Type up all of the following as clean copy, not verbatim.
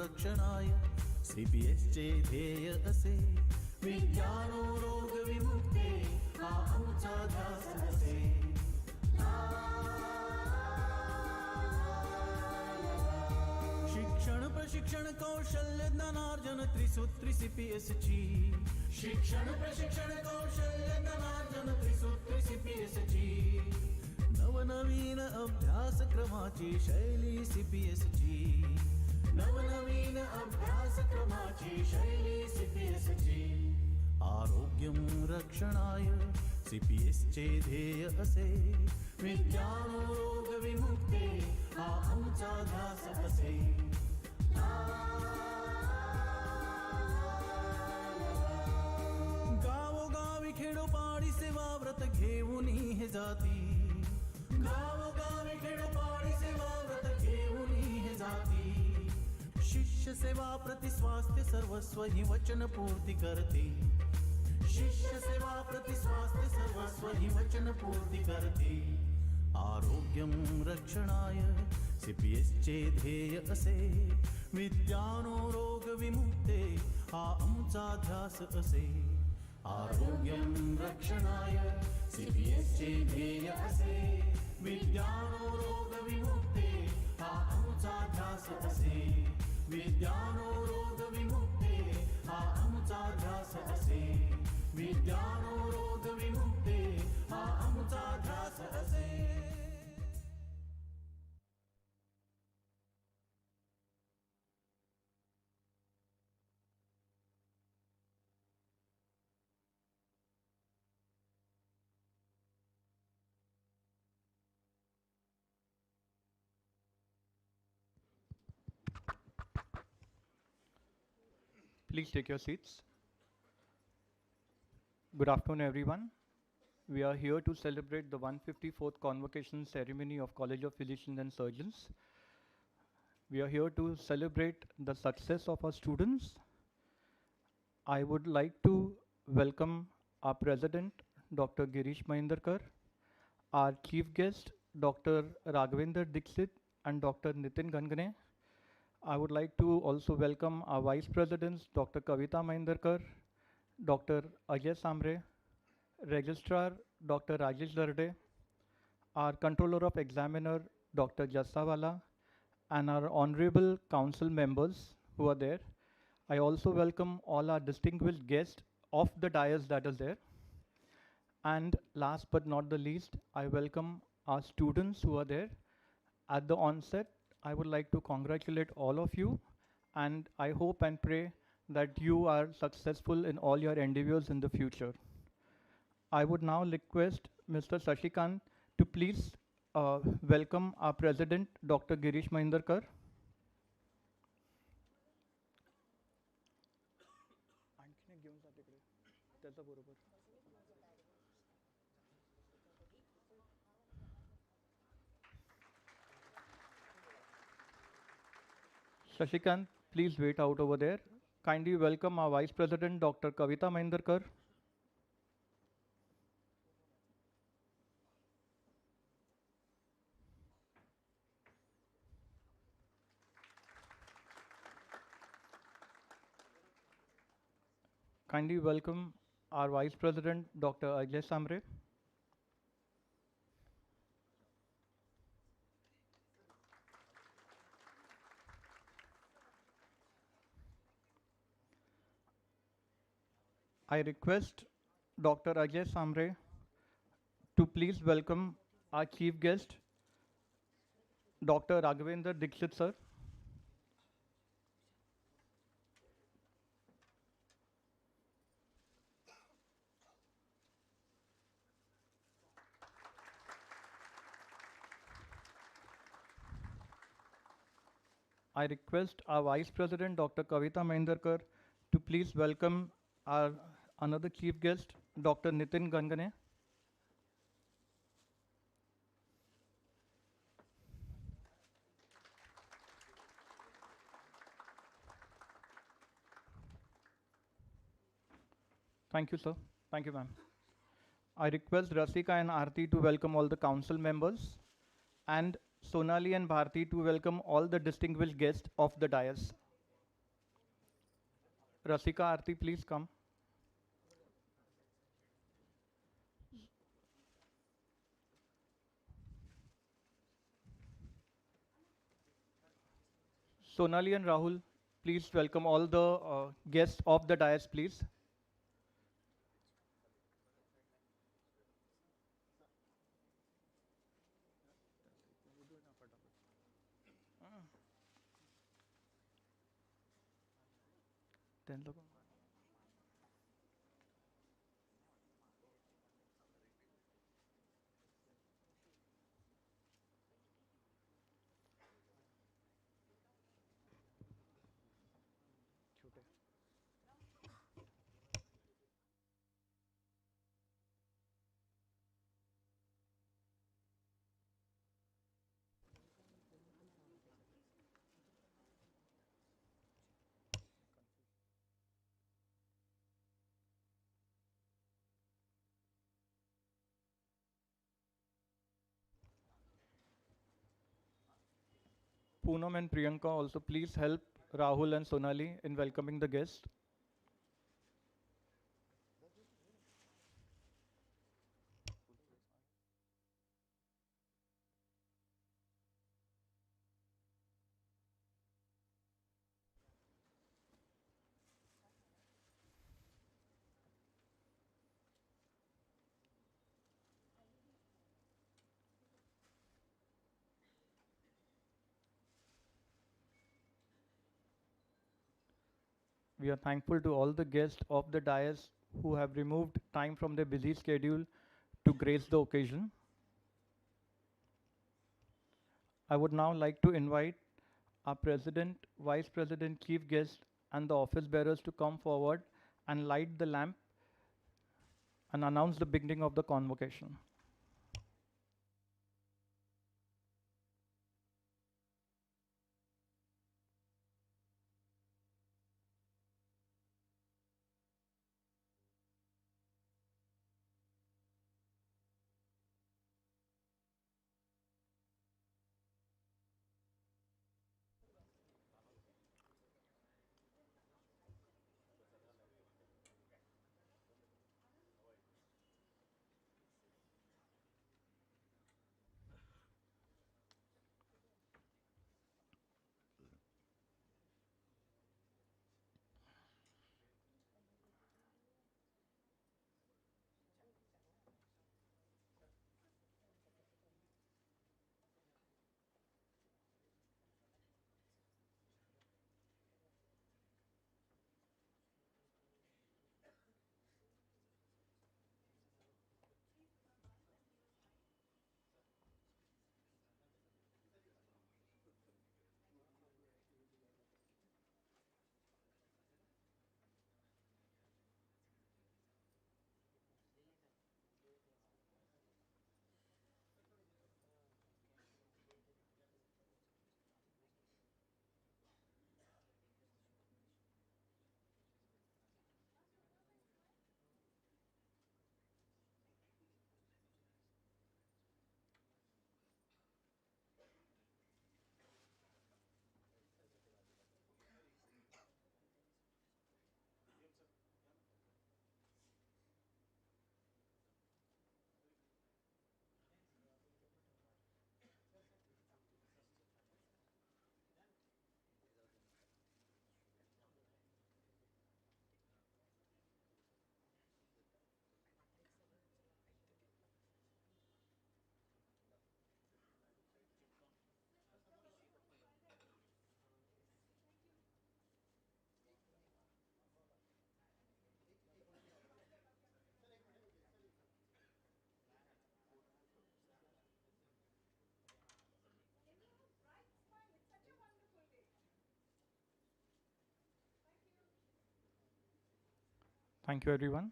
रक्षणाय CPS चे ध्येय असे विज्ञानो रोग विमुक्ते हा आमचा ध्यास असे शिक्षण प्रशिक्षण कौशल्य ज्ञानार्जन त्रिसूत्री CPS ची शिक्षण प्रशिक्षण कौशल्य ज्ञानार्जन त्रिसूत्री CPS ची नवनवीन अभ्यासक्रमाची शैली CPS ची नवनवीन अभ्यासक्रमाची शैली CPS ची आरोग्यम रक्षणाय CPS चे ध्येय असे विज्ञानो रोग विमुक्ते हा आमचा ध्यास असे गावोगावी खेडोपाडी सेवा व्रत घेऊन हे जाती गावोगावी खेडोपाडी सेवा व्रत घेऊन हे जाती शिष्य सेवा प्रति स्वास्थ्य सर्वस्व ही वचन पूर्ती करते शिष्य सेवा प्रति स्वास्थ्य सर्वस्व ही वचन पूर्ती करते आरोग्यम रक्षणाय CPS चे ध्येय असे विज्ञानो रोग विमुक्ते हा आमचा ध्यास असे आरोग्यम रक्षणाय CPS चे ध्येय असे विज्ञानो रोग विमुक्ते हा आमचा ध्यास असे विज्ञानो रोग विमुक्ते हा आमचा ध्यास असे विज्ञानो रोग विमुक्ते हा आमचा ध्यास असे Please take your seats. Good afternoon, everyone. We are here to celebrate the 154th Convocation ceremony of College of Physicians and Surgeons. We are here to celebrate the success of our students. I would like to welcome our President, Dr. Girish Mahindarkar, our Chief Guest, Dr. Raghavendra Dixit and Dr. Nitin Gangane. I would like to also welcome our Vice Presidents, Dr. Kavita Mahindarkar, Dr. Ajay Samre, Registrar, Dr. Rajesh Darde, our Controller of Examiner, Dr. Jassawala, and our Honorable Council members who are there. I also welcome all our distinguished guests of the dais that is there. And last but not the least, I welcome our students who are there. At the onset, I would like to congratulate all of you, and I hope and pray that you are successful in all your endeavors in the future. I would now request Mr. Sashikant to please welcome our President, Dr. Girish Mahindarkar. Shashikant, please wait out over there. Kindly welcome our Vice President, Dr. Kavita Mahindarkar. Kindly welcome our Vice President, Dr. Ajay Samre. I request Dr. Ajay Samre to please welcome our chief guest, Dr. Raghavendra Dixit sir. I request our Vice President, Dr. Kavita Mahindarkar, to please welcome our another chief guest, Dr. Nitin Gangane. Thank you, sir. Thank you, ma'am. I request Rasika and Aarti to welcome all the council members, and Sonali and Bharti to welcome all the distinguished guests of the dais. Rasika Aarti, please come. Sonali and Rahul, please welcome all the guests of the dais, please. Then look. Poonam and Priyanka also please help Rahul and Sonali in welcoming the guests. We are thankful to all the guests of the dais who have removed time from their busy schedule to grace the occasion. I would now like to invite our President, Vice President, Chief Guest, and the office bearers to come forward and light the lamp and announce the beginning of the convocation. Thank you, everyone.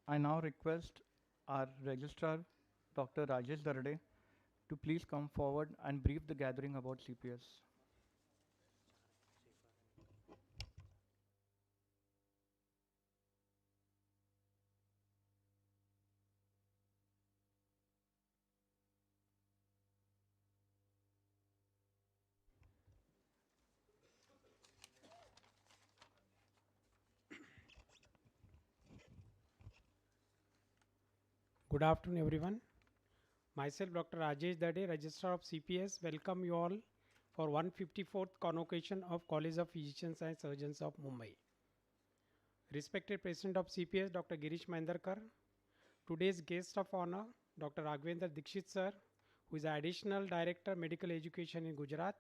I now request our registrar, Dr. Rajesh Darde, to please come forward and brief the gathering about CPS. Good afternoon, everyone. Myself, Dr. Rajesh Dade, Registrar of CPS, welcome you all for 154th Convocation of College of Physicians and Surgeons of Mumbai. Respected President of CPS, Dr. Girish Mandarkar, today's guest of honor, Dr. Raghavendra Dikshit sir, who is Additional Director Medical Education in Gujarat,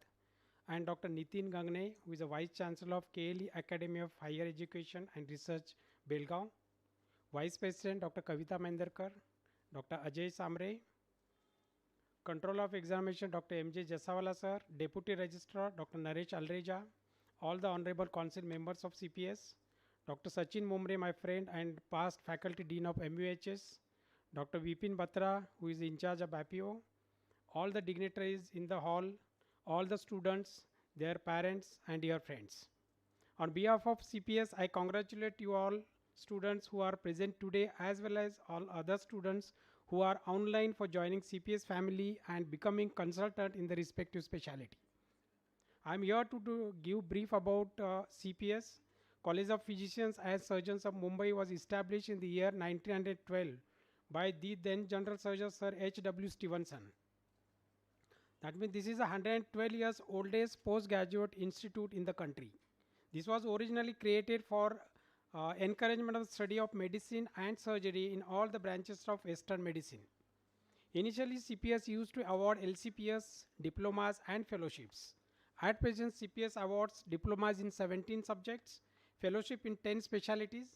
and Dr. Nitin Gangne, who is the Vice Chancellor of KLE Academy of Higher Education and Research, Belgaum, Vice President Dr. Kavita Mandarkar, Dr. Ajay Samre, Control of Examination Dr. M.J. Jasawala sir, Deputy Registrar Dr. Naresh Alreja, all the Honorable Council members of CPS, Dr. Sachin Mumre, my friend and past Faculty Dean of MUHS, Dr. Vipin Batra, who is in charge of APO, all the dignitaries in the hall, all the students, their parents and dear friends. On behalf of CPS, I congratulate you all students who are present today as well as all other students who are online for joining CPS family and becoming consultant in the respective specialty. I am here to give brief about CPS. College of Physicians and Surgeons of Mumbai was established in the year 1912 by the then General Surgeon Sir H.W. Stevenson. That means this is a 112 years oldest postgraduate institute in the country. This was originally created for encouragement of study of medicine and surgery in all the branches of Western medicine. Initially, CPS used to award LCPS, diplomas and fellowships. At present, CPS awards diplomas in 17 subjects, fellowship in 10 specialties,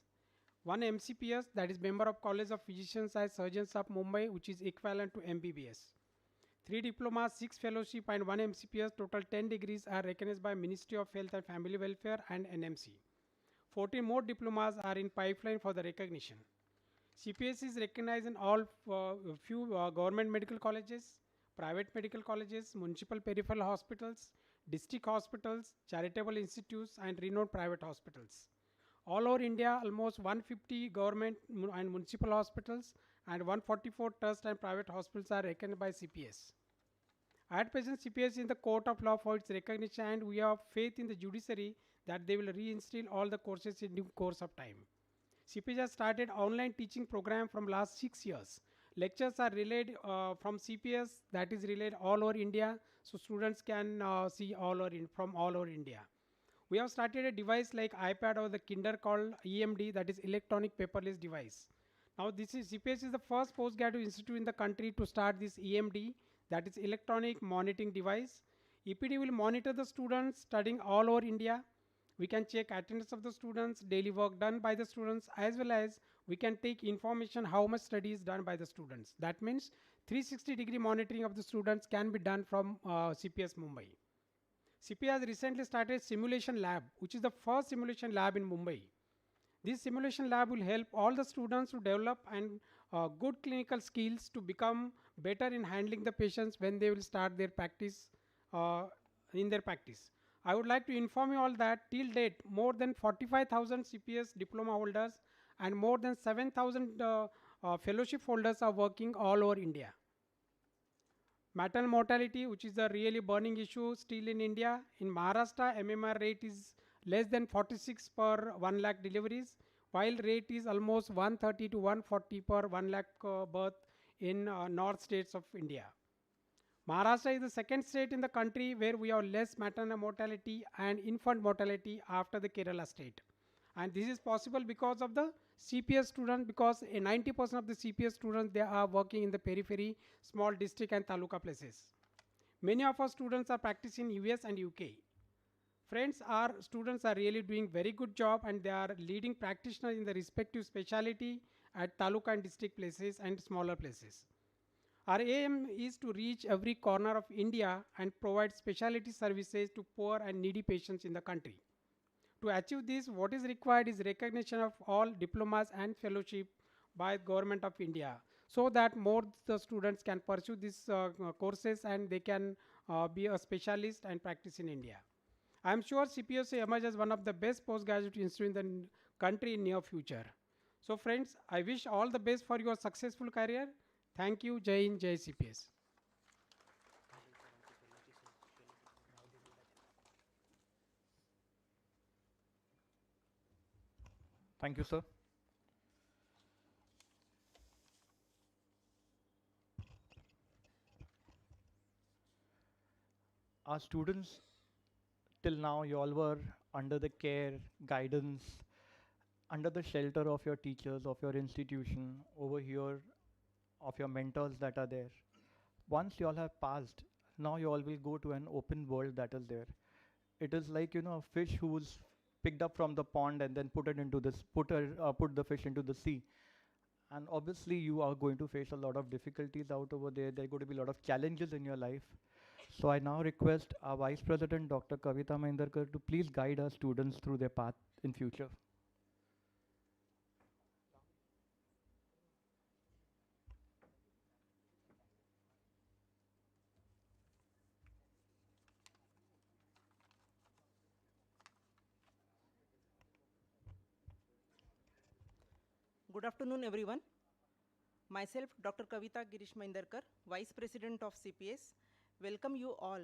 one MCPS, that is Member of College of Physicians and Surgeons of Mumbai, which is equivalent to MBBS. 3 diplomas, 6 fellowship and 1 MCPS, total 10 degrees are recognized by Ministry of Health and Family Welfare and NMC. 14 more diplomas are in pipeline for the recognition. CPS is recognized in all few government medical colleges, private medical colleges, municipal peripheral hospitals, district hospitals, charitable institutes and renowned private hospitals. All over India, almost 150 government and municipal hospitals and 144 trust and private hospitals are recognized by CPS. At present, CPS is in the court of law for its recognition and we have faith in the judiciary that they will reinstill all the courses in due course of time. CPS has started online teaching program from last 6 years. Lectures are relayed from CPS, that is relayed all over India, so students can see from all over India. We have started a device like iPad or the Kindle called EMD, that is electronic paperless device. Now this is CPS is the first postgraduate institute in the country to start this EMD, that is electronic monitoring device. EPD will monitor the students studying all over India. We can check attendance of the students, daily work done by the students, as well as we can take information how much study is done by the students. That means 360-degree monitoring of the students can be done from CPS Mumbai. CPS has recently started simulation lab, which is the first simulation lab in Mumbai. This simulation lab will help all the students to develop and good clinical skills to become better in handling the patients when they will start their practice in their practice. I would like to inform you all that till date, more than 45,000 CPS diploma holders and more than 7,000 fellowship holders are working all over India. Maternal mortality, which is a really burning issue still in India. In Maharashtra, MMR rate is less than 46 per 1 lakh deliveries, while rate is almost 130 to 140 per 1 lakh birth in north states of India. Maharashtra is the second state in the country where we have less maternal mortality and infant mortality after the Kerala state. And this is possible because of the CPS students, because 90% of the CPS students, they are working in the periphery, small district and taluka places. Many of our students are practicing in US and UK. Friends, our students are really doing very good job and they are leading practitioners in the respective specialty at taluka and district places and smaller places. Our aim is to reach every corner of India and provide specialty services to poor and needy patients in the country. To achieve this, what is required is recognition of all diplomas and fellowship by Government of India, so that more the students can pursue these courses and they can be a specialist and practice in India. I am sure CPS will emerge as one of the best postgraduate institutes in the country in near future. So friends, I wish all the best for your successful career. Thank you. Jai Hind, Jai CPS. Thank you, sir. Our students, till now, you all were under the care, guidance, under the shelter of your teachers, of your institution, over here, of your mentors that are there. Once you all have passed, now you all will go to an open world that is there. It is like, you know, a fish who's picked up from the pond and then put the fish into the sea. And obviously you are going to face a lot of difficulties out over there. There are going to be a lot of challenges in your life. So I now request our Vice President, Dr. Kavita Mahindarkar, to please guide our students through their path in future. Good afternoon, everyone. Myself, Dr. Kavita Girish Maindarkar, Vice President of CPS, welcome you all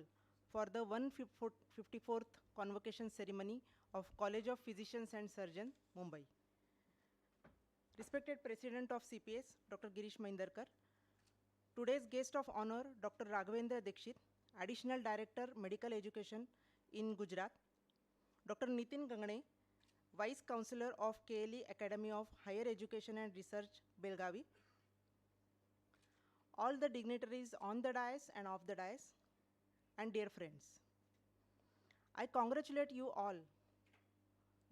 for the 154th Convocation Ceremony of College of Physicians and Surgeons, Mumbai. Respected President of CPS, Dr. Girish Maindarkar, today's guest of honor, Dr. Raghavendra Dikshit, Additional Director, Medical Education in Gujarat, Dr. Nitin Gangane, Vice Chancellor of KLE Academy of Higher Education and Research, Belgavi, all the dignitaries on the dais and off the dais, and dear friends. I congratulate you all,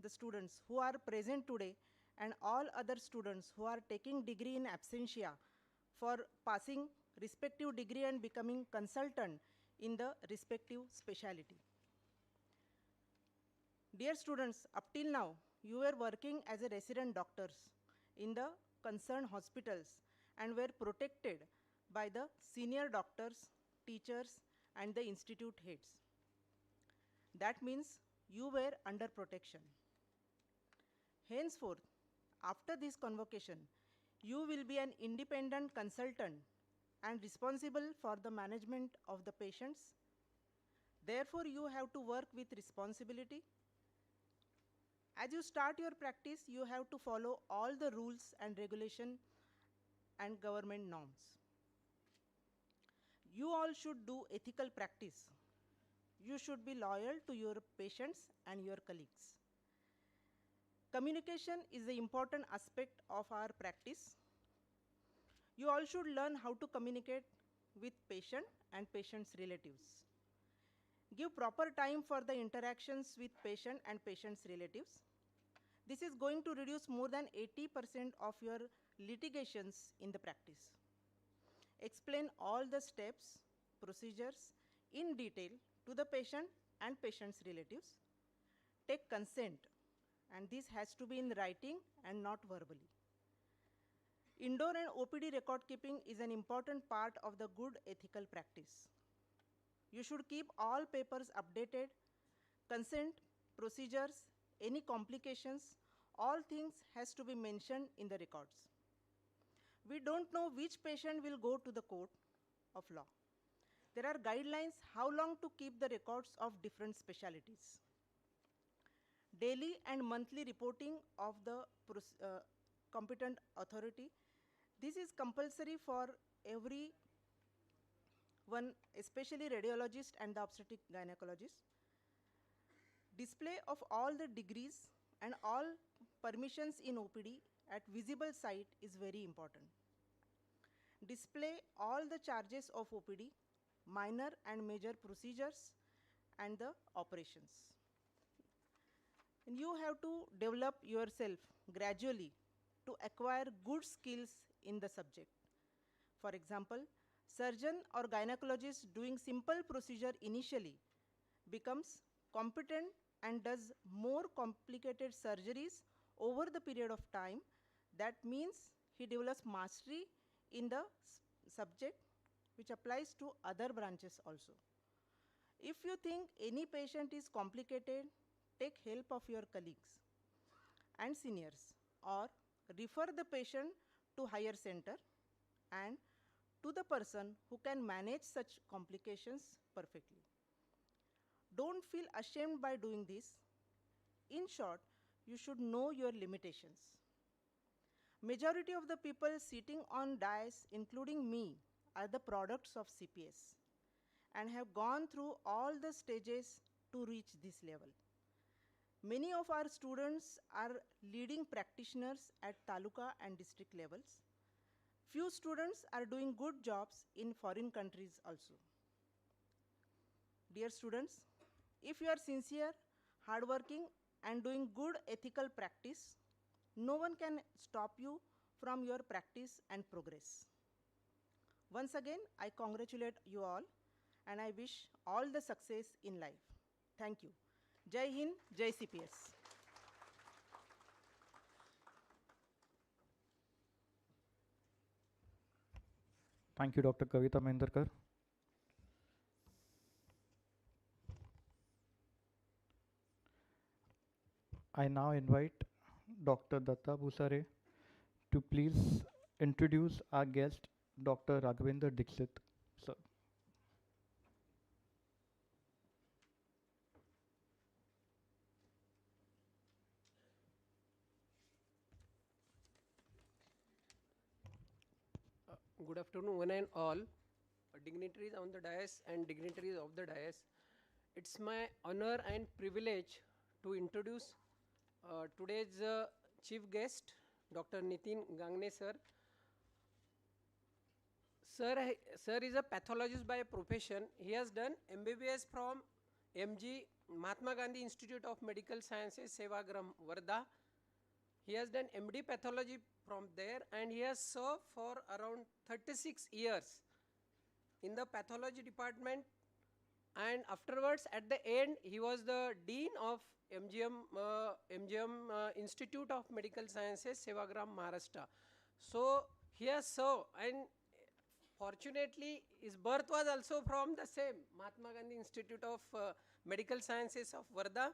the students who are present today and all other students who are taking degree in absentia for passing respective degree and becoming consultant in the respective specialty. Dear students, up till now, you were working as a resident doctors in the concerned hospitals and were protected by the senior doctors, teachers, and the institute heads. That means you were under protection. Henceforth, after this convocation, you will be an independent consultant and responsible for the management of the patients. Therefore, you have to work with responsibility. As you start your practice, you have to follow all the rules and regulation and government norms. You all should do ethical practice. You should be loyal to your patients and your colleagues. Communication is the important aspect of our practice. You all should learn how to communicate with patient and patient's relatives. Give proper time for the interactions with patient and patient's relatives. This is going to reduce more than 80% of your litigations in the practice. Explain all the steps, procedures in detail to the patient and patient's relatives. Take consent, and this has to be in writing and not verbally. Indoor and OPD record keeping is an important part of the good ethical practice. You should keep all papers updated, consent, procedures, any complications, all things has to be mentioned in the records. We don't know which patient will go to the court of law. There are guidelines how long to keep the records of different specialties. Daily and monthly reporting of the competent authority. This is compulsory for every one, especially radiologist and the obstetric gynecologist. Display of all the degrees and all permissions in OPD at visible site is very important. Display all the charges of OPD, minor and major procedures, and the operations. And you have to develop yourself gradually to acquire good skills in the subject. For example, surgeon or gynecologist doing simple procedure initially becomes competent and does more complicated surgeries over the period of time. That means he develops mastery in the subject, which applies to other branches also. If you think any patient is complicated, take help of your colleagues and seniors, or refer the patient to higher center and to the person who can manage such complications perfectly. Don't feel ashamed by doing this. In short, you should know your limitations. Majority of the people sitting on dais, including me, are the products of CPS. and have gone through all the stages to reach this level. Many of our students are leading practitioners at taluka and district levels. Few students are doing good jobs in foreign countries also. Dear students, if you are sincere, hardworking, and doing good ethical practice, no one can stop you from your practice and progress. Once again, I congratulate you all and I wish all the success in life. Thank you. Jai Hind, Jai CPS. Thank you, Dr. Kavita Mendarkar. I now invite Dr. Datta Bhusare to please introduce our guest, Dr. Raghavendra Dixit. Sir. Good afternoon, one and all, dignitaries on the dais and dignitaries of the dais. It's my honor and privilege to introduce today's chief guest, Dr. Nitin Gangne sir. Sir is a pathologist by profession. He has done MBBS from MG Mahatma Gandhi Institute of Medical Sciences, Sevagram, Varda. He has done MD pathology from there and he has served for around 36 years in the pathology department, and afterwards at the end he was the dean of MGM Institute of Medical Sciences, Sevagram, Maharashtra. So he has served, and fortunately his birth was also from the same Mahatma Gandhi Institute of Medical Sciences of Varda.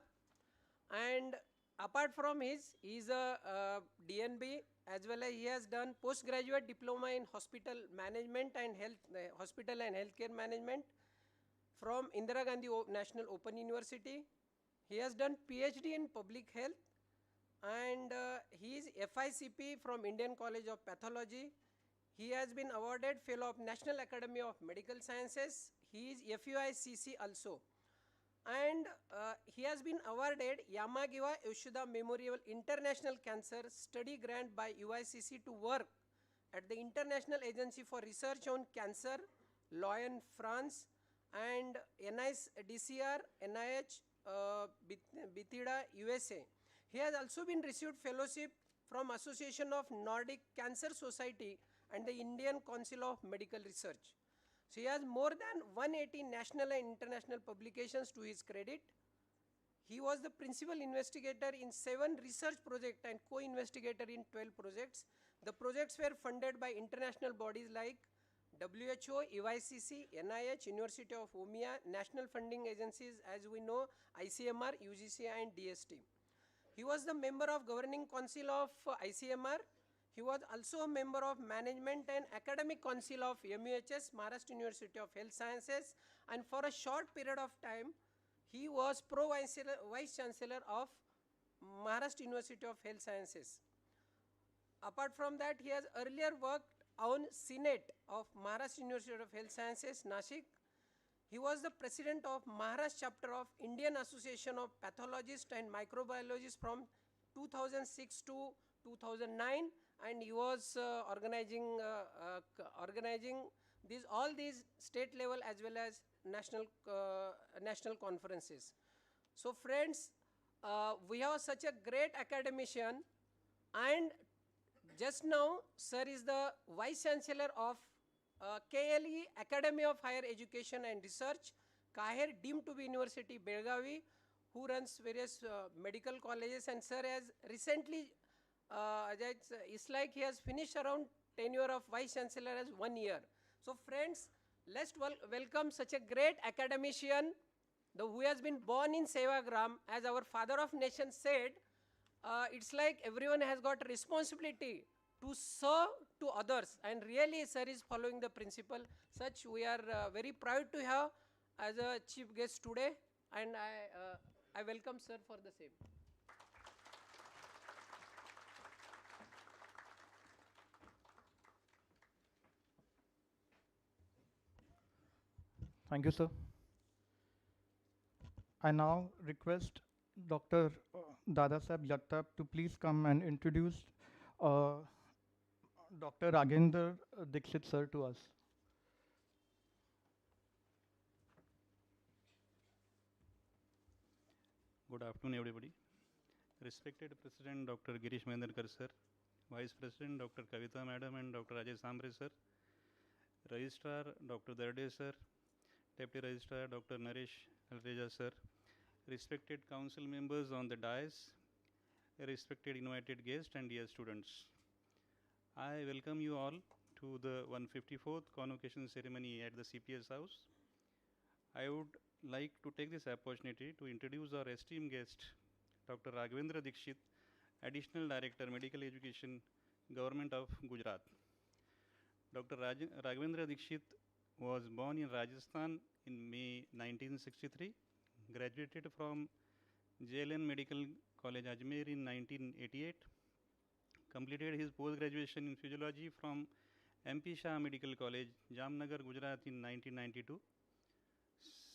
And apart from he is a DNB, as well as he has done postgraduate diploma in hospital management and hospital and healthcare management from Indira Gandhi National Open University. He has done PhD in public health, and he is FICP from Indian College of Pathology. He has been awarded Fellow of National Academy of Medical Sciences. He is FUICC also. And he has been awarded Yamagiwa Yoshida Memorial International Cancer Study Grant by UICC to work at the International Agency for Research on Cancer, Lyon, France, and NICR, NIH, Bethesda, USA. He has also been received fellowship from Association of Nordic Cancer Society and the Indian Council of Medical Research. So he has more than 180 national and international publications to his credit. He was the principal investigator in 7 research projects and co-investigator in 12 projects. The projects were funded by international bodies like WHO, UICC, NIH, University of Omia, national funding agencies as we know, ICMR, UGC and DST. He was the member of governing council of ICMR. He was also a member of management and academic council of MUHS, Maharashtra University of Health Sciences, and for a short period of time, he was Vice Chancellor of Maharashtra University of Health Sciences. Apart from that, he has earlier worked on Senate of Maharashtra University of Health Sciences, Nashik. He was the president of Maharashtra chapter of Indian Association of Pathologists and Microbiologists from 2006 to 2009. And he was organizing all these state level as well as national conferences. So friends, we have such a great academician, and just now sir is the Vice Chancellor of KLE, Academy of Higher Education and Research, Kaher deemed to be University, Belgavi, who runs various medical colleges, and sir has recently it's like he has finished around tenure of Vice Chancellor as 1 year. So friends, let's welcome such a great academician who has been born in Sevagram. As our father of nation said, it's like everyone has got a responsibility to serve to others, and really sir is following the principle. Such we are very proud to have as a chief guest today, and I welcome sir for the same. Thank you, sir. I now request Dr. Dadasaheb Jagtap to please come and introduce uh, Dr. Ragender Dixit, sir, to us. Good afternoon, everybody. Respected President Dr. Girish Mahendrakar, sir, Vice President Dr. Kavita Madam and Dr. Rajesh Sambre, sir, Registrar Dr. Darde, sir, Deputy Registrar Dr. Naresh Alreja, sir, respected council members on the dais, respected invited guests and dear students. I welcome you all to the 154th Convocation ceremony at the CPS house. I would like to take this opportunity to introduce our esteemed guest, Dr. Raghavendra Dikshit, Additional Director, Medical Education, Government of Gujarat. Dr. Raghavendra Dikshit was born in Rajasthan in May 1963, graduated from JLN Medical College Ajmer in 1988, completed his post-graduation in physiology from MP Shah Medical College, Jamnagar, Gujarat in 1992,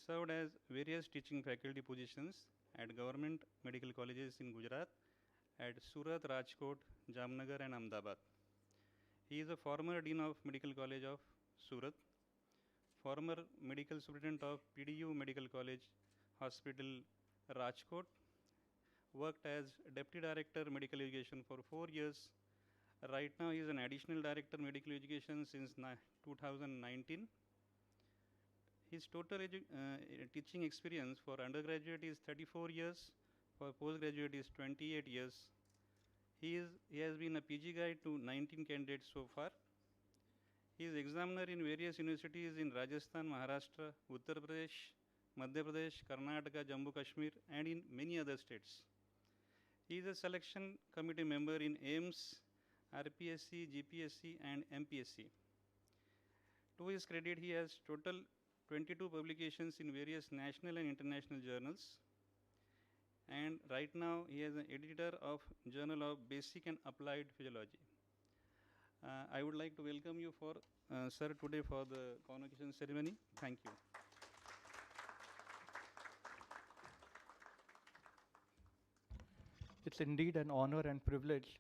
served as various teaching faculty positions at government medical colleges in Gujarat at Surat, Rajkot, Jamnagar and Ahmedabad. He is a former Dean of Medical College of Surat, former Medical Superintendent of PDU Medical College Hospital, Rajkot, worked as Deputy Director Medical Education for 4 years. Right now he is an Additional Director Medical Education since 2019. His total teaching experience for undergraduate is 34 years, for postgraduate is 28 years. He has been a PG guide to 19 candidates so far. He is examiner in various universities in Rajasthan, Maharashtra, Uttar Pradesh, Madhya Pradesh, Karnataka, Jammu Kashmir and in many other states. He is a selection committee member in AIMS, RPSC, GPSC and MPSC. To his credit, he has total 22 publications in various national and international journals. And right now he is an editor of Journal of Basic and Applied Physiology. I would like to welcome you for sir today for the convocation ceremony. Thank you. It's indeed an honor and privilege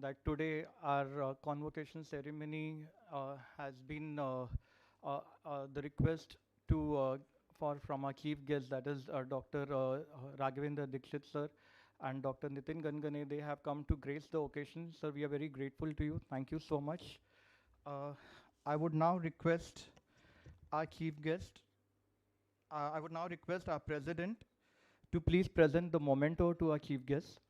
that today our convocation ceremony has been the request to from our chief guest, that is Dr. Raghavendra Dikshit sir and Dr. Nitin Gangane. They have come to grace the occasion. Sir, we are very grateful to you. Thank you so much. I would now request our chief guest. I would now request our president to please present the memento to our chief guest.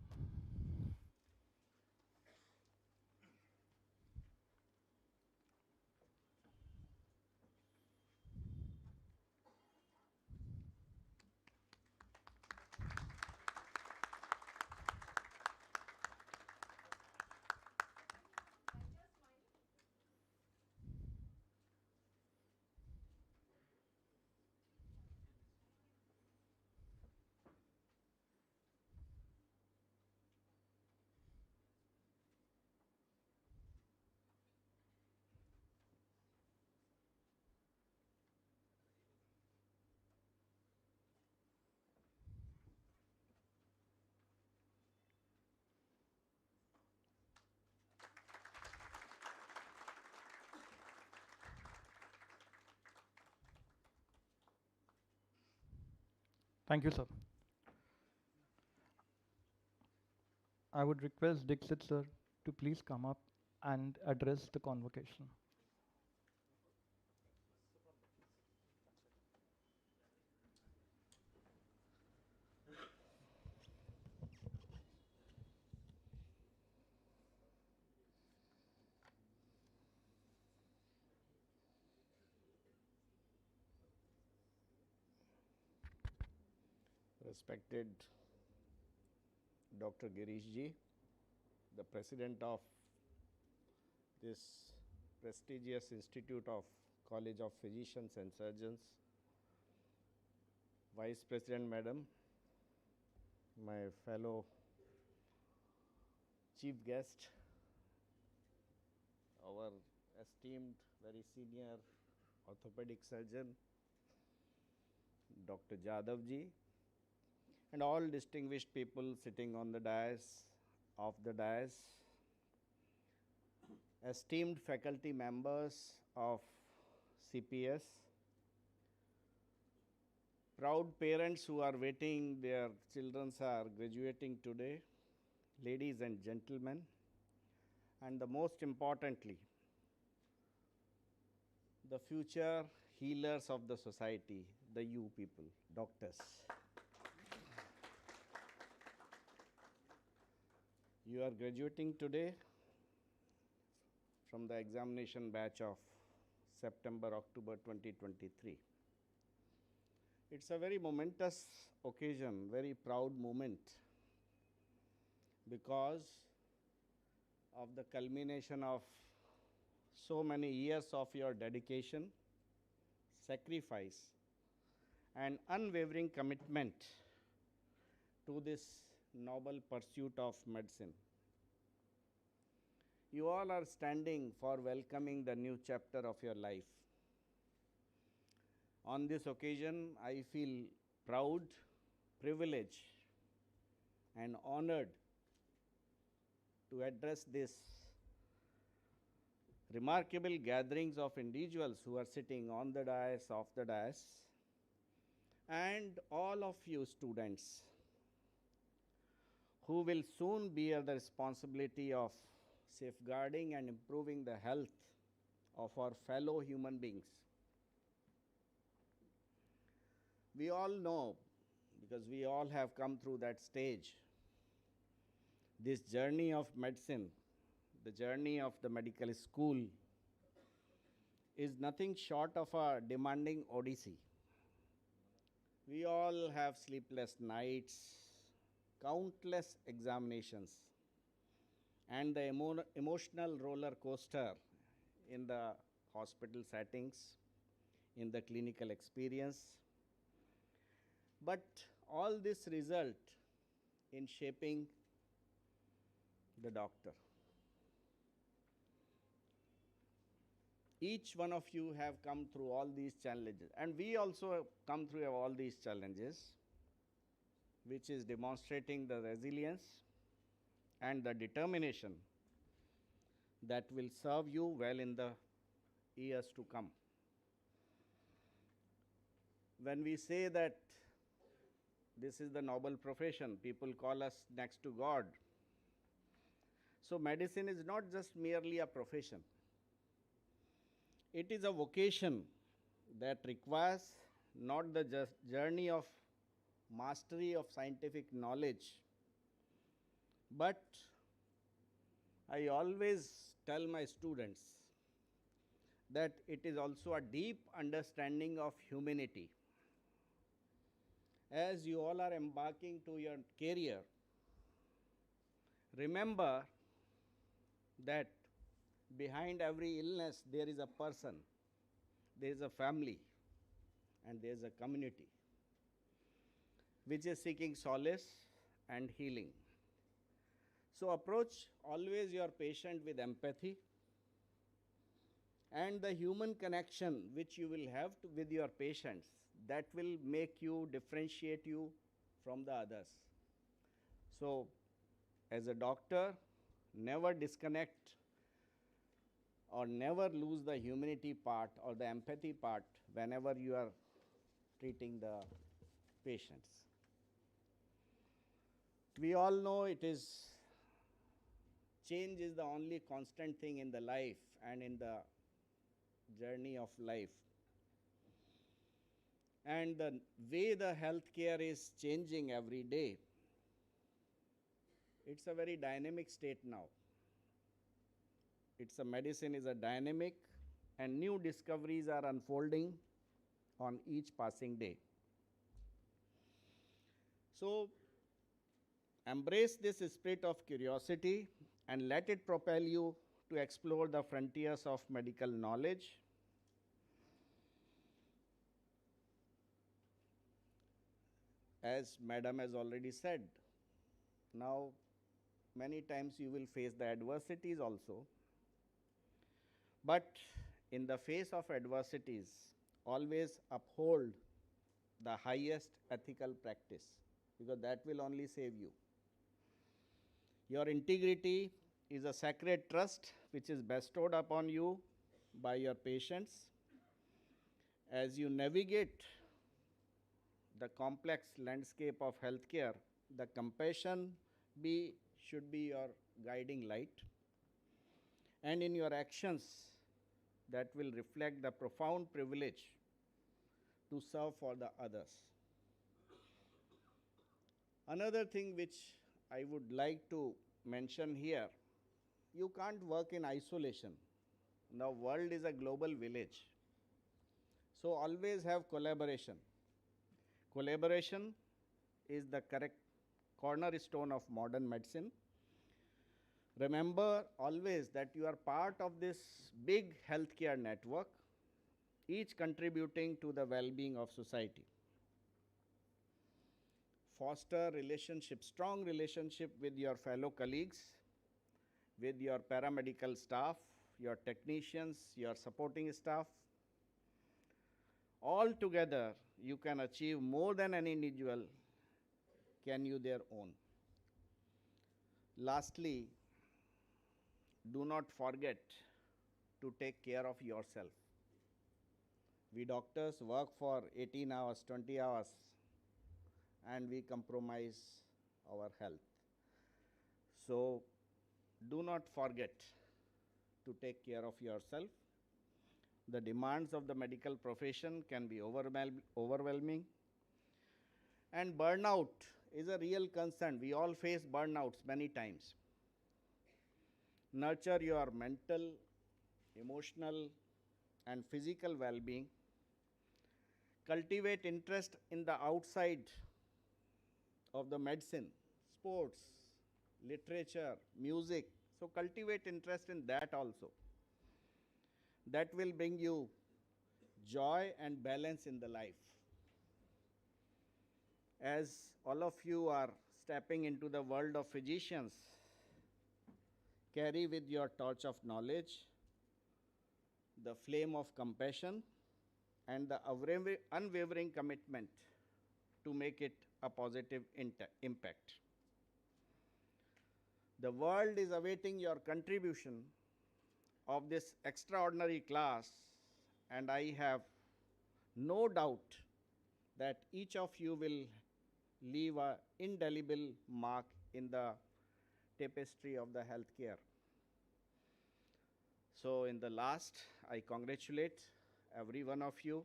Thank you, sir. I would request Dixit sir to please come up and address the convocation. Respected Dr. Girish ji, the President of this prestigious Institute of College of Physicians and Surgeons, Vice President Madam, my fellow chief guest, our esteemed, very senior orthopedic surgeon, Dr. Jadhav ji, and all distinguished people sitting on the dais, off the dais, esteemed faculty members of CPS, proud parents who are waiting, their children are graduating today, ladies and gentlemen, and the most importantly, the future healers of the society, the you people, doctors. You are graduating today from the examination batch of September, October 2023. It's a very momentous occasion, very proud moment, because of the culmination of so many years of your dedication, sacrifice, and unwavering commitment to this noble pursuit of medicine. You all are standing for welcoming the new chapter of your life. On this occasion, I feel proud, privileged, and honored to address this remarkable gatherings of individuals who are sitting on the dais, off the dais, and all of you students who will soon bear the responsibility of safeguarding and improving the health of our fellow human beings. We all know, because we all have come through that stage, this journey of medicine, the journey of the medical school, is nothing short of a demanding odyssey. We all have sleepless nights, countless examinations, and the emotional roller coaster in the hospital settings, in the clinical experience. But all this result in shaping the doctor. Each one of you have come through all these challenges, and we also have come through all these challenges, which is demonstrating the resilience and the determination that will serve you well in the years to come. When we say that this is the noble profession, people call us next to God. So medicine is not just merely a profession. It is a vocation that requires not the just journey of mastery of scientific knowledge, but I always tell my students that it is also a deep understanding of humanity. As you all are embarking to your career, remember that behind every illness there is a person, there is a family, and there is a community which is seeking solace and healing. So approach always your patient with empathy and the human connection which you will have with your patients, that will make you, differentiate you from the others. So as a doctor, never disconnect or never lose the humanity part or the empathy part whenever you are treating the patients. We all know change is the only constant thing in the life and in the journey of life. And the way the healthcare is changing every day, it's a very dynamic state now. Medicine is a dynamic, and new discoveries are unfolding on each passing day. So embrace this spirit of curiosity and let it propel you to explore the frontiers of medical knowledge. As Madam has already said, now many times you will face the adversities also. But in the face of adversities, always uphold the highest ethical practice, because that will only save you. Your integrity is a sacred trust which is bestowed upon you by your patients. As you navigate the complex landscape of healthcare, the compassion should be your guiding light, and in your actions that will reflect the profound privilege to serve for the others. Another thing which I would like to mention here, you can't work in isolation. The world is a global village. So always have collaboration. Collaboration is the correct cornerstone of modern medicine. Remember always that you are part of this big healthcare network, each contributing to the well-being of society. Foster relationship, strong relationship with your fellow colleagues, with your paramedical staff, your technicians, your supporting staff. All together, you can achieve more than an individual can you their own. Lastly, do not forget to take care of yourself. We doctors work for 18 hours, 20 hours, and we compromise our health. So do not forget to take care of yourself. The demands of the medical profession can be overwhelming, and burnout is a real concern. We all face burnouts many times. Nurture your mental, emotional, and physical well-being. Cultivate interest in the outside of the medicine, sports, literature, music. So cultivate interest in that also. That will bring you joy and balance in the life. As all of you are stepping into the world of physicians, carry with your torch of knowledge the flame of compassion and the unwavering commitment to make it a positive impact. The world is awaiting your contribution of this extraordinary class, and I have no doubt that each of you will leave an indelible mark in the tapestry of the healthcare. So in the last, I congratulate every one of you.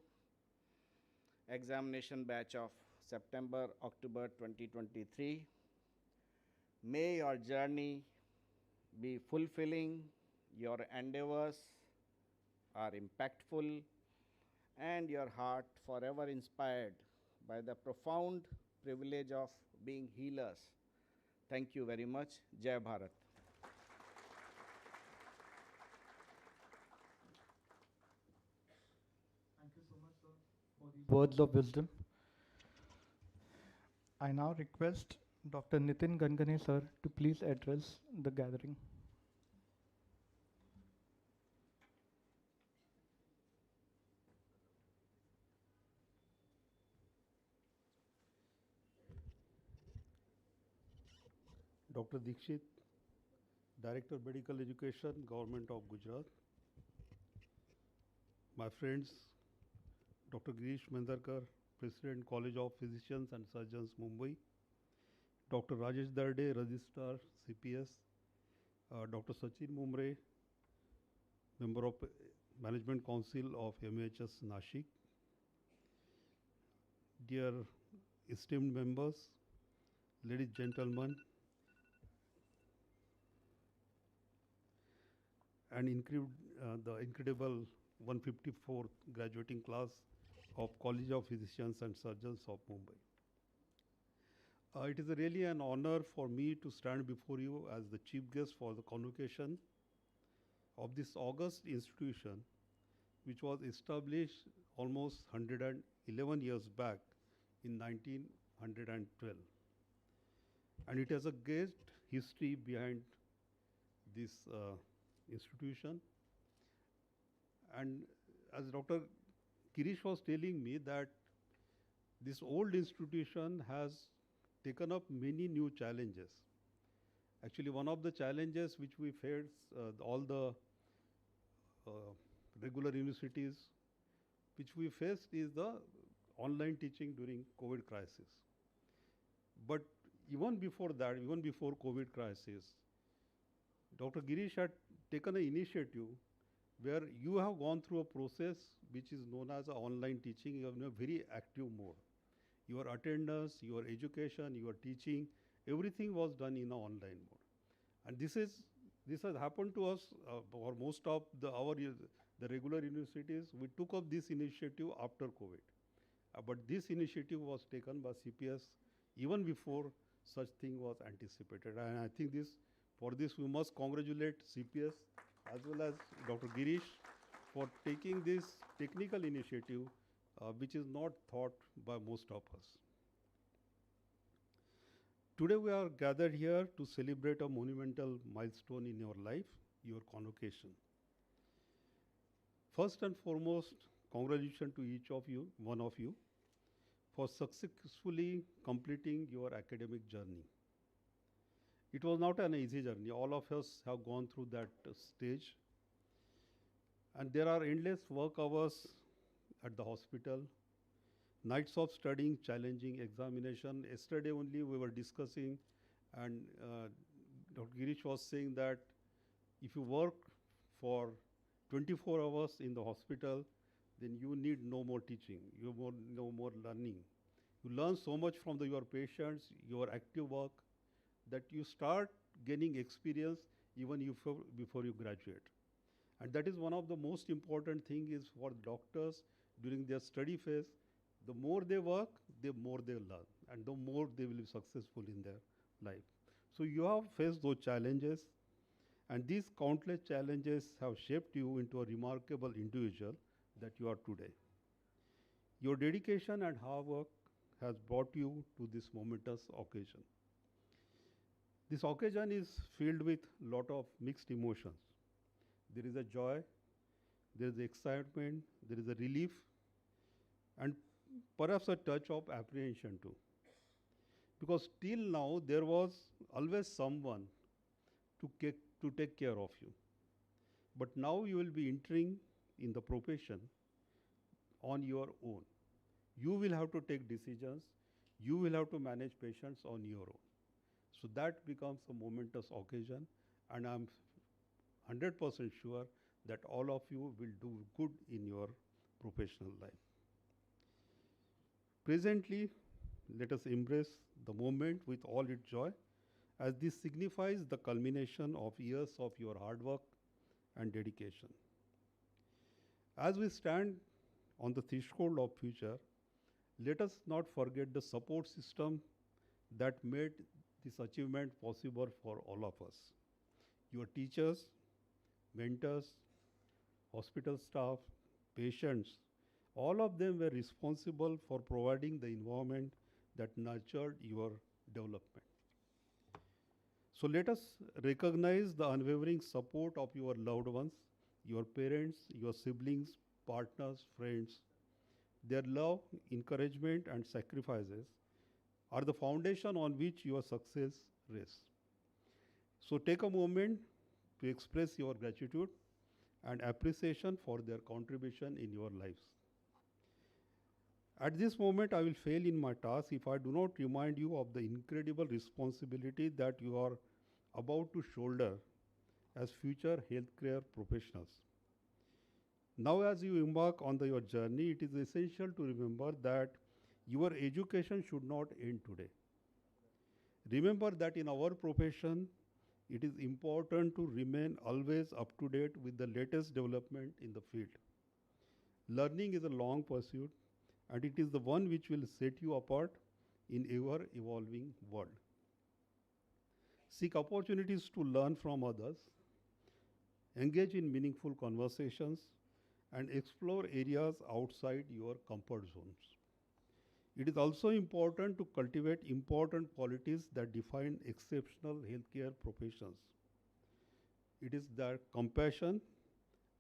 Examination batch of September, October 2023. May your journey be fulfilling, your endeavors are impactful, and your heart forever inspired by the profound privilege of being healers. Thank you very much. Jai Bharat. Thank you so much, sir, for these words of wisdom. I now request Dr. Nitin Gangane, sir, to please address the gathering. Dr. Dikshit, Director Medical Education, Government of Gujarat. My friends, Dr. Girish Mendarkar, President, College of Physicians and Surgeons, Mumbai. Dr. Rajesh Darde, Registrar, CPS. Dr. Sachin Mumre, Member of Management Council of MHS Nashik. Dear esteemed members, ladies and gentlemen, and the incredible 154th graduating class of College of Physicians and Surgeons of Mumbai. It is really an honor for me to stand before you as the chief guest for the convocation of this august institution, which was established almost 111 years back in 1912. And it has a great history behind this institution. And as Dr. Girish was telling me that this old institution has taken up many new challenges. Actually, one of the challenges which we face, all the regular universities, which we faced is the online teaching during COVID crisis. But even before that, even before COVID crisis, Dr. Girish had taken an initiative where you have gone through a process which is known as online teaching. You are in a very active mode. Your attendance, your education, your teaching, everything was done in an online mode. And this has happened to us for most of the regular universities. We took up this initiative after COVID. But this initiative was taken by CPS even before such thing was anticipated. And I think for this we must congratulate CPS as well as Dr. Girish for taking this technical initiative which is not thought by most of us. Today we are gathered here to celebrate a monumental milestone in your life, your convocation. First and foremost, congratulations to each of you, one of you, for successfully completing your academic journey. It was not an easy journey. All of us have gone through that stage. And there are endless work hours at the hospital, nights of studying, challenging examination. Yesterday only we were discussing and Dr. Girish was saying that if you work for 24 hours in the hospital, then you need no more teaching, no more learning. You learn so much from your patients, your active work, that you start gaining experience even before you graduate. And that is one of the most important thing is for doctors during their study phase. The more they work, the more they learn, and the more they will be successful in their life. So you have faced those challenges, and these countless challenges have shaped you into a remarkable individual that you are today. Your dedication and hard work has brought you to this momentous occasion. This occasion is filled with a lot of mixed emotions. There is a joy, there is excitement, there is a relief, and perhaps a touch of apprehension too. Because till now, there was always someone to take care of you. But now you will be entering in the profession on your own. You will have to take decisions. You will have to manage patients on your own. So that becomes a momentous occasion, and I'm 100% sure that all of you will do good in your professional life. Presently, let us embrace the moment with all its joy, as this signifies the culmination of years of your hard work and dedication. As we stand on the threshold of future, let us not forget the support system that made this achievement possible for all of us. Your teachers, mentors, hospital staff, patients, all of them were responsible for providing the environment that nurtured your development. So let us recognize the unwavering support of your loved ones, your parents, your siblings, partners, friends. Their love, encouragement, and sacrifices are the foundation on which your success rests. So take a moment to express your gratitude and appreciation for their contribution in your lives. At this moment, I will fail in my task if I do not remind you of the incredible responsibility that you are about to shoulder as future healthcare professionals. Now, as you embark on your journey, it is essential to remember that your education should not end today. Remember that in our profession, it is important to remain always up to date with the latest development in the field. Learning is a long pursuit, and it is the one which will set you apart in ever evolving world. Seek opportunities to learn from others, engage in meaningful conversations, and explore areas outside your comfort zones. It is also important to cultivate important qualities that define exceptional healthcare professions. It is their compassion,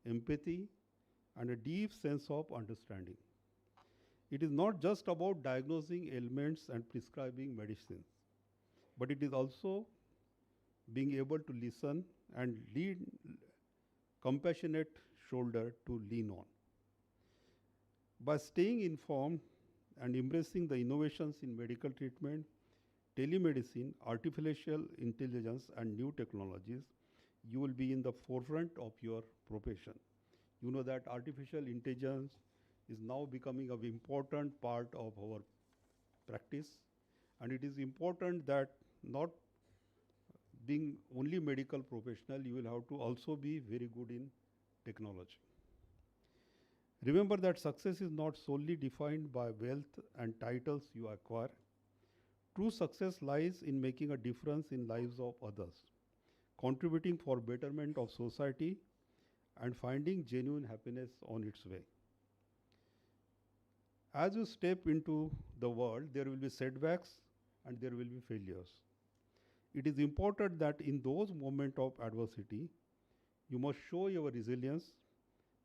empathy, and a deep sense of understanding. It is not just about diagnosing ailments and prescribing medicines, but it is also being able to listen and lead compassionate shoulder to lean on. By staying informed and embracing the innovations in medical treatment, telemedicine, artificial intelligence, and new technologies, you will be in the forefront of your profession. You know that artificial intelligence is now becoming an important part of our practice, and it is important that not being only medical professional, you will have to also be very good in technology. Remember that success is not solely defined by wealth and titles you acquire. True success lies in making a difference in lives of others, contributing for betterment of society, and finding genuine happiness on its way. As you step into the world, there will be setbacks and there will be failures. It is important that in those moments of adversity, you must show your resilience,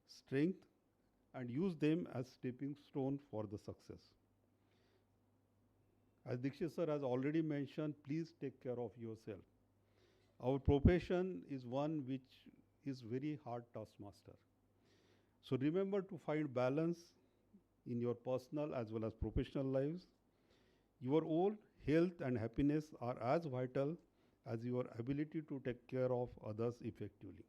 strength, and use them as stepping stone for the success. As Dikshit sir has already mentioned, please take care of yourself. Our profession is one which is very hard taskmaster. So remember to find balance in your personal as well as professional lives. Your own health and happiness are as vital as your ability to take care of others effectively.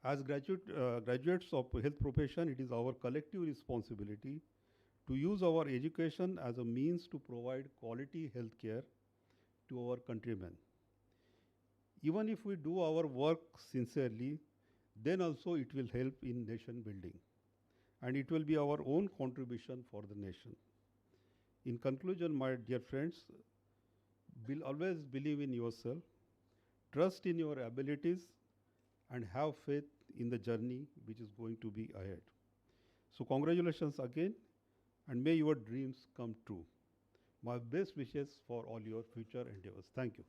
As graduates of health profession, it is our collective responsibility to use our education as a means to provide quality health care to our countrymen. Even if we do our work sincerely, then also it will help in nation building. And it will be our own contribution for the nation. In conclusion, my dear friends, always believe in yourself, trust in your abilities, and have faith in the journey which is going to be ahead. So congratulations again, and may your dreams come true. My best wishes for all your future endeavors. Thank you.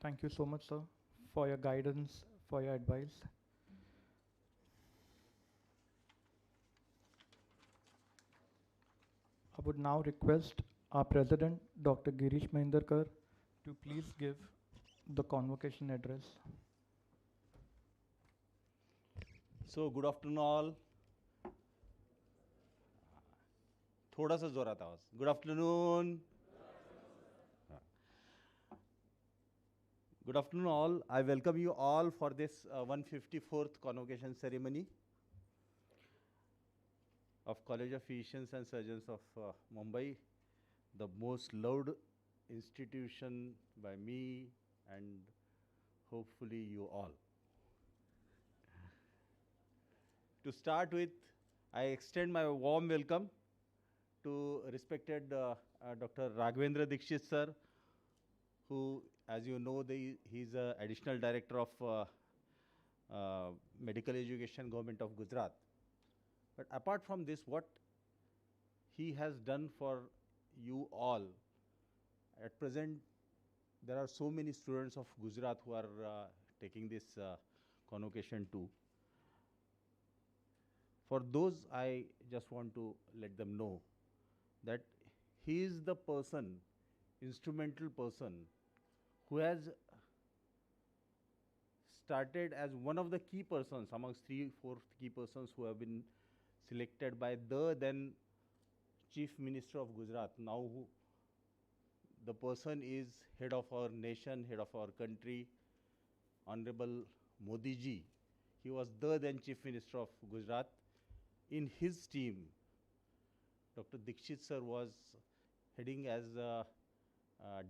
Thank you so much, sir, for your guidance, for your advice. I would now request our President, Dr. Girish Mahindarkar, to please give the convocation address. So good afternoon all. थोड़ा सा जोरात आवाज. Good afternoon. Good afternoon all. I welcome you all for this 154th convocation ceremony of College of Physicians and Surgeons of Mumbai, the most loved institution by me and hopefully you all. To start with, I extend my warm welcome to respected Dr. Raghavendra Dikshit sir, who, as you know, he's the additional director of medical education, Government of Gujarat. But apart from this, what he has done for you all, at present, there are so many students of Gujarat who are taking this convocation too. For those, I just want to let them know that he is the person, instrumental person, who has started as one of the key persons amongst 3-4 key persons who have been selected by the then Chief Minister of Gujarat. Now the person is head of our nation, head of our country, Honorable Modi ji. He was the then Chief Minister of Gujarat. In his team, Dr. Dikshit sir was heading as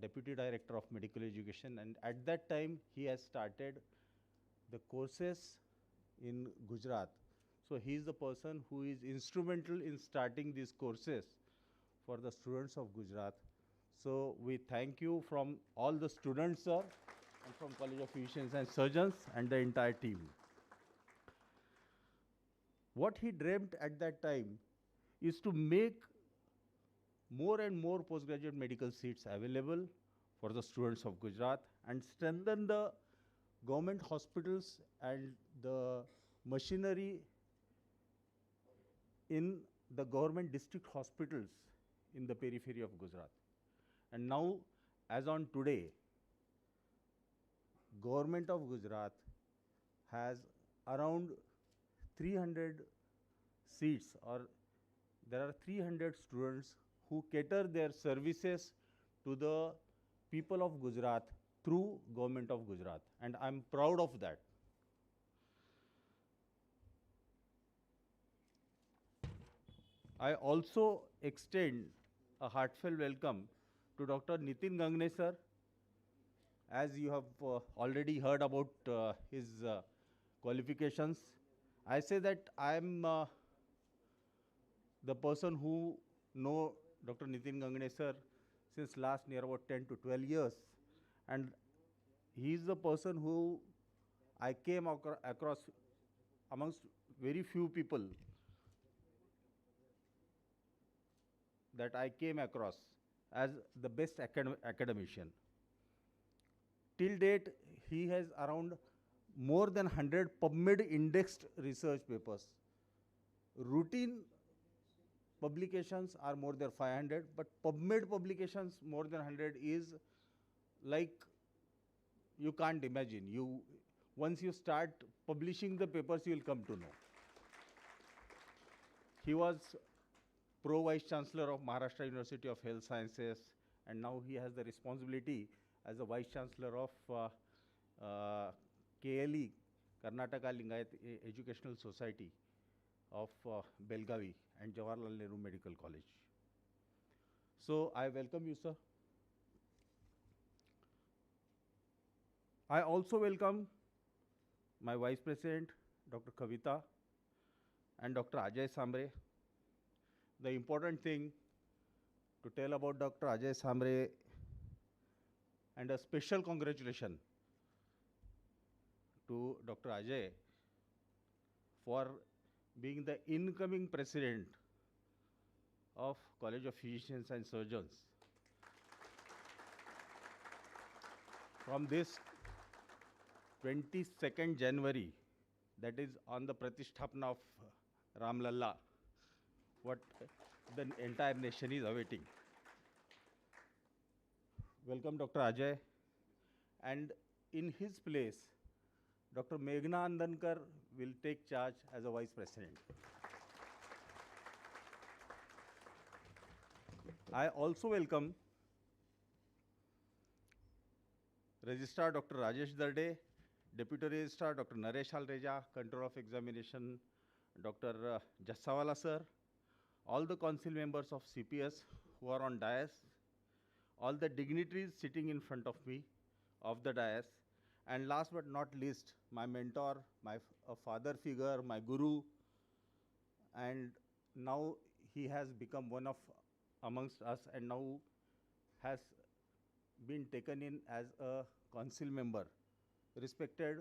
Deputy Director of Medical Education, and at that time he has started the courses in Gujarat. So he is the person who is instrumental in starting these courses for the students of Gujarat. So we thank you from all the students, sir, and from College of Physicians and Surgeons and the entire team. What he dreamt at that time is to make more and more postgraduate medical seats available for the students of Gujarat and strengthen the government hospitals and the machinery in the government district hospitals in the periphery of Gujarat. And now, as on today, government of Gujarat has around 300 seats, or there are 300 students who cater their services to the people of Gujarat through government of Gujarat, and I'm proud of that. I also extend a heartfelt welcome to Dr. Nitin Gangne sir. As you have already heard about his qualifications, I say that I am the person who know Dr. Nitin Gangne sir since last near about 10 to 12 years, and he is the person who I came across amongst very few people that I came across as the best academician. Till date, he has around more than 100 PubMed indexed research papers. Routine publications are more than 500, but PubMed publications more than 100 is like you can't imagine. Once you start publishing the papers, you will come to know. He was Pro Vice Chancellor of Maharashtra University of Health Sciences, and now he has the responsibility as a Vice Chancellor of KLE, Karnataka Lingayat Educational Society of Belgavi and Jawaharlal Nehru Medical College. So I welcome you, sir. I also welcome my Vice President, Dr. Kavita, and Dr. Ajay Sambre. The important thing to tell about Dr. Ajay Sambre, and a special congratulations to Dr. Ajay for being the incoming president of College of Physicians and Surgeons. From this 22nd January, that is on the Pratisthapana of Ram Lalla, what the entire nation is awaiting. Welcome, Dr. Ajay. And in his place, Dr. Meghna Andankar will take charge as a Vice President. I also welcome Registrar Dr. Rajesh Darde, Deputy Registrar Dr. Naresh Halreja, Control of Examination Dr. Jassawala sir, all the council members of CPS who are on dais, all the dignitaries sitting in front of me of the dais, and last but not least, my mentor, my father figure, my guru, and now he has become one of amongst us and now has been taken in as a council member, respected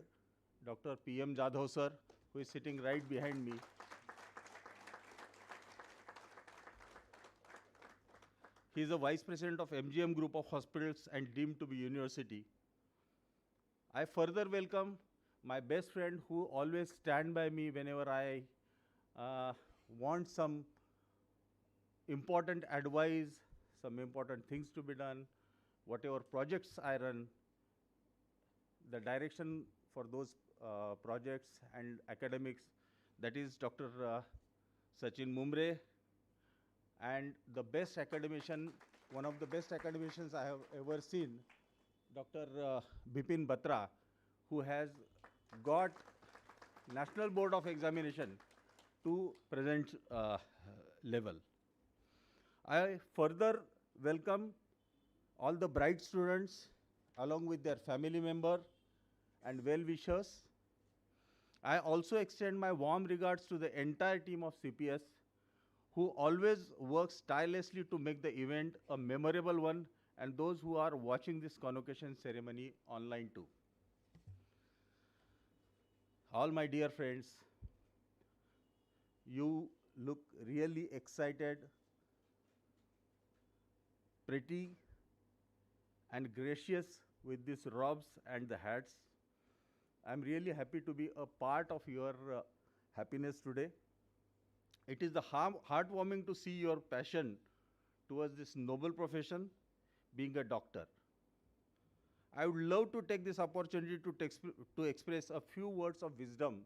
Dr. P.M. Jadhav sir, who is sitting right behind me. He is the Vice President of MGM Group of Hospitals and deemed to be university. I further welcome my best friend who always stand by me whenever I want some important advice, some important things to be done, whatever projects I run, the direction for those projects and academics, that is Dr. Sachin Mumbre, and the best academician, one of the best academicians I have ever seen, Dr. Bipin Batra, who has got National Board of Examination to present level. I further welcome all the bright students along with their family member and well-wishers. I also extend my warm regards to the entire team of CPS, who always works tirelessly to make the event a memorable one, and those who are watching this convocation ceremony online too. All my dear friends, you look really excited, pretty, and gracious with these robes and the hats. I'm really happy to be a part of your happiness today. It is heartwarming to see your passion towards this noble profession, being a doctor. I would love to take this opportunity to express a few words of wisdom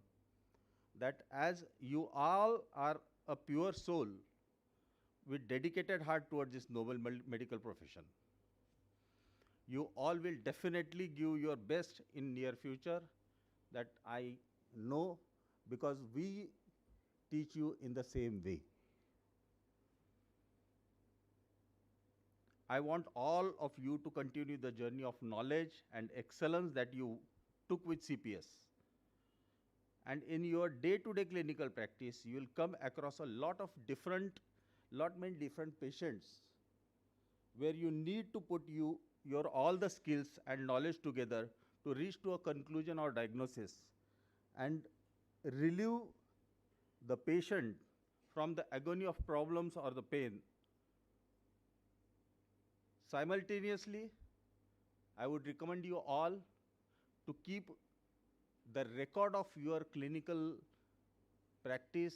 that as you all are a pure soul with dedicated heart towards this noble medical profession, you all will definitely give your best in near future, that I know, because we teach you in the same way. I want all of you to continue the journey of knowledge and excellence that you took with CPS. And in your day-to-day clinical practice, you will come across a lot many different patients where you need to put your all the skills and knowledge together to reach to a conclusion or diagnosis and relieve the patient from the agony of problems or the pain. Simultaneously, I would recommend you all to keep the record of your clinical practice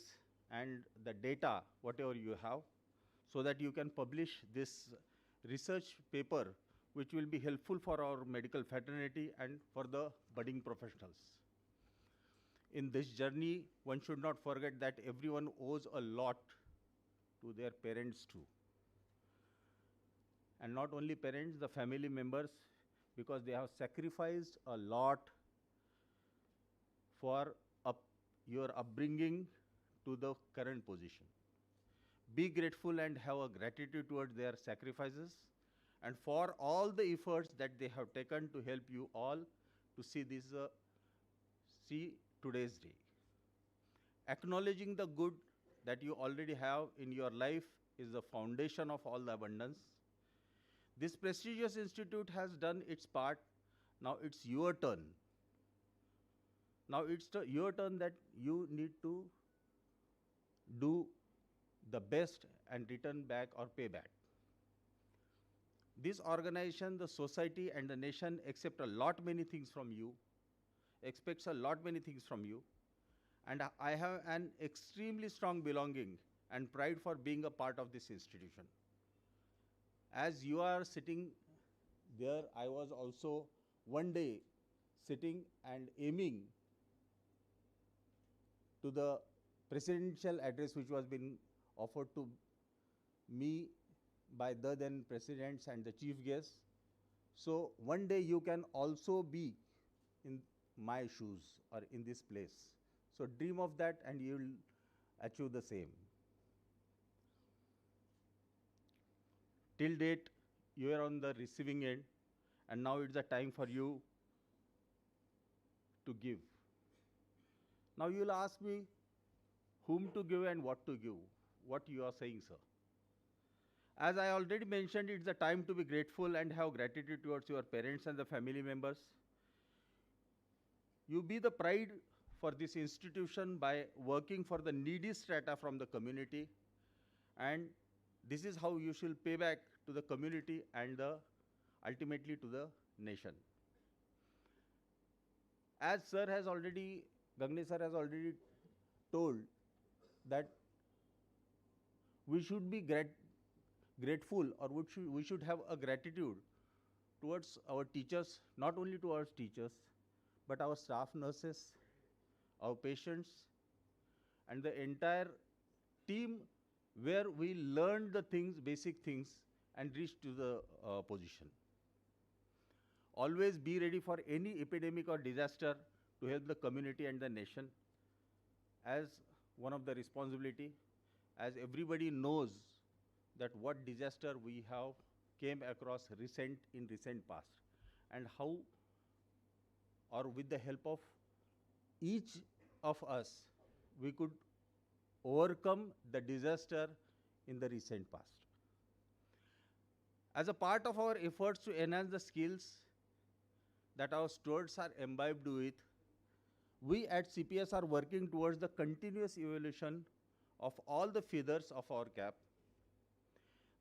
and the data, whatever you have, so that you can publish this research paper, which will be helpful for our medical fraternity and for the budding professionals. In this journey, one should not forget that everyone owes a lot to their parents too. And not only parents, the family members, because they have sacrificed a lot for your upbringing to the current position. Be grateful and have a gratitude towards their sacrifices and for all the efforts that they have taken to help you all to see today's day. Acknowledging the good that you already have in your life is the foundation of all the abundance. This prestigious institute has done its part. Now it's your turn. Now it's your turn that you need to do the best and return back or pay back. This organization, the society and the nation expects a lot many things from you, and I have an extremely strong belonging and pride for being a part of this institution. As you are sitting there, I was also one day sitting and aiming to the presidential address which was being offered to me by the then presidents and the chief guests. So one day you can also be in my shoes or in this place. So dream of that and you will achieve the same. Till date, you are on the receiving end, and now it's the time for you to give. Now you will ask me whom to give and what to give. What you are saying, sir? As I already mentioned, it's the time to be grateful and have gratitude towards your parents and the family members. You be the pride for this institution by working for the needy strata from the community, and this is how you shall pay back to the community and ultimately to the nation. As Gagne sir has already told that we should be grateful, or we should have a gratitude towards our teachers, not only to our teachers, but our staff nurses, our patients, and the entire team where we learned the basic things, and reached to the position. Always be ready for any epidemic or disaster to help the community and the nation as one of the responsibility, as everybody knows that what disaster we have came across in recent past, and how, or with the help of each of us, we could overcome the disaster in the recent past. As a part of our efforts to enhance the skills that our students are imbibed with, we at CPS are working towards the continuous evolution of all the feathers of our cap.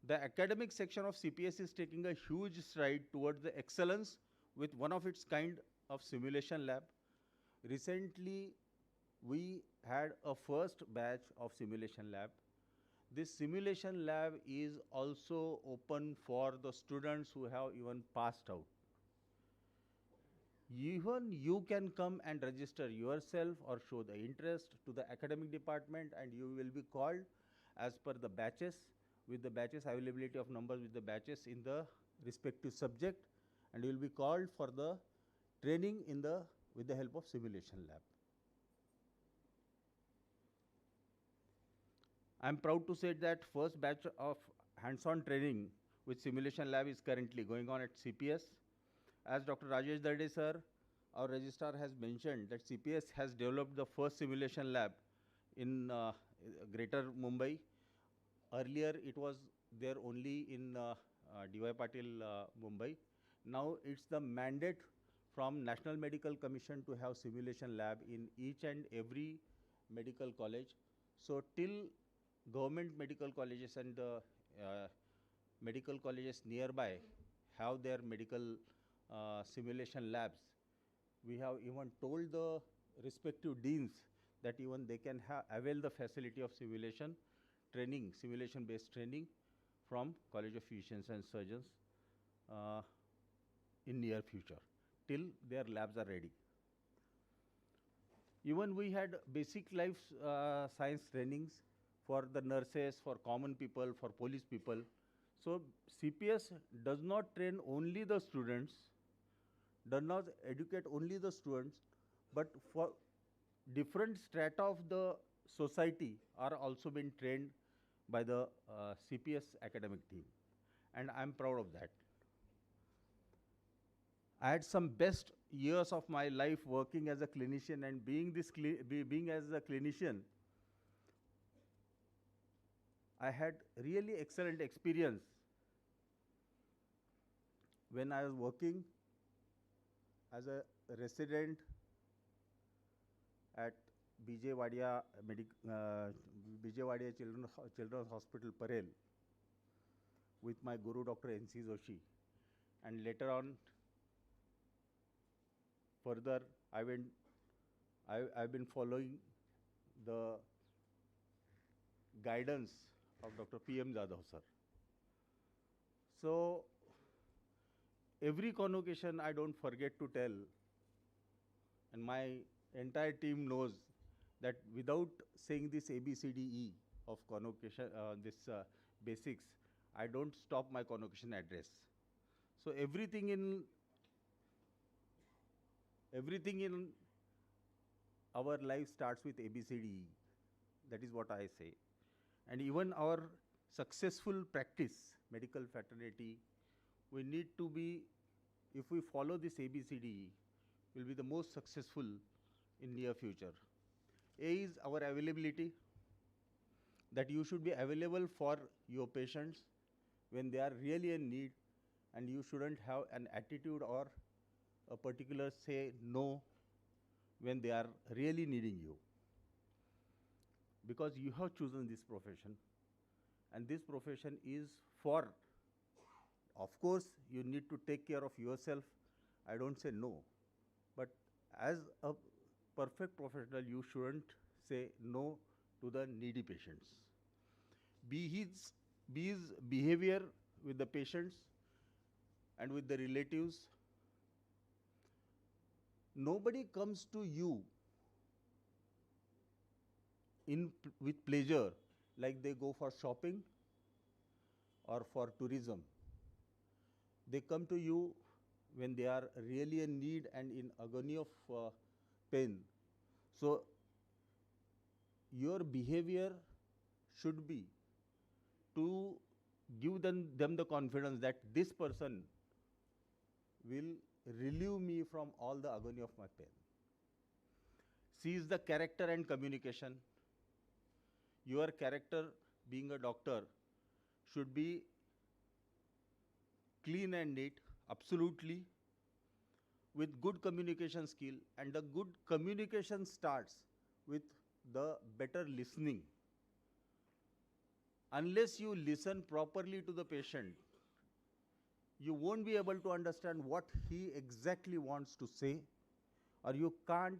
The academic section of CPS is taking a huge stride towards the excellence with one of its kind of simulation lab, Recently, we had a first batch of simulation lab. This simulation lab is also open for the students who have even passed out. Even you can come and register yourself or show the interest to the academic department, and you will be called as per the batches, with the batches availability of numbers with the batches in the respective subject, and you will be called for the training with the help of simulation lab. I am proud to say that first batch of hands-on training with simulation lab is currently going on at CPS. As Dr. Rajesh Darde sir, our registrar, has mentioned that CPS has developed the first simulation lab in Greater Mumbai. Earlier, it was there only in DY Patil, Mumbai. Now, it's the mandate from National Medical Commission to have simulation lab in each and every medical college. So, till government medical colleges and medical colleges nearby have their medical simulation labs, we have even told the respective deans that even they can avail the facility of simulation training, simulation-based training from College of Physicians and Surgeons in near future, till their labs are ready. Even we had basic life science trainings for the nurses, for common people, for police people. So CPS does not train only the students, does not educate only the students, but for different strata of the society are also being trained by the CPS academic team, and I'm proud of that. I had some best years of my life working as a clinician, and being as a clinician, I had really excellent experience when I was working as a resident at BJ Wadia Children's Hospital, Parel, with my guru, Dr. N.C. Joshi. And later on, further, I've been following the guidance of Dr. P.M. Jadhav sir. So, every convocation I don't forget to tell, and my entire team knows that without saying this ABCDE of convocation, basics, I don't stop my convocation address. So everything in our life starts with ABCDE. That is what I say. And even our successful practice, medical fraternity, we need to be, if we follow this ABCDE, will be the most successful in near future. A is our availability, that you should be available for your patients when they are really in need, and you shouldn't have an attitude or a particular say no when they are really needing you. Because you have chosen this profession, and this profession is for, of course, you need to take care of yourself. I don't say no, but as a perfect professional, you shouldn't say no to the needy patients. Be his behavior with the patients and with the relatives. Nobody comes to you with pleasure like they go for shopping or for tourism. They come to you when they are really in need and in agony of pain. So your behavior should be to give them the confidence that this person will relieve me from all the agony of my pain. C is the character and communication. Your character, being a doctor, should be clean and neat, absolutely, with good communication skill, and the good communication starts with the better listening. Unless you listen properly to the patient, you won't be able to understand what he exactly wants to say, or you can't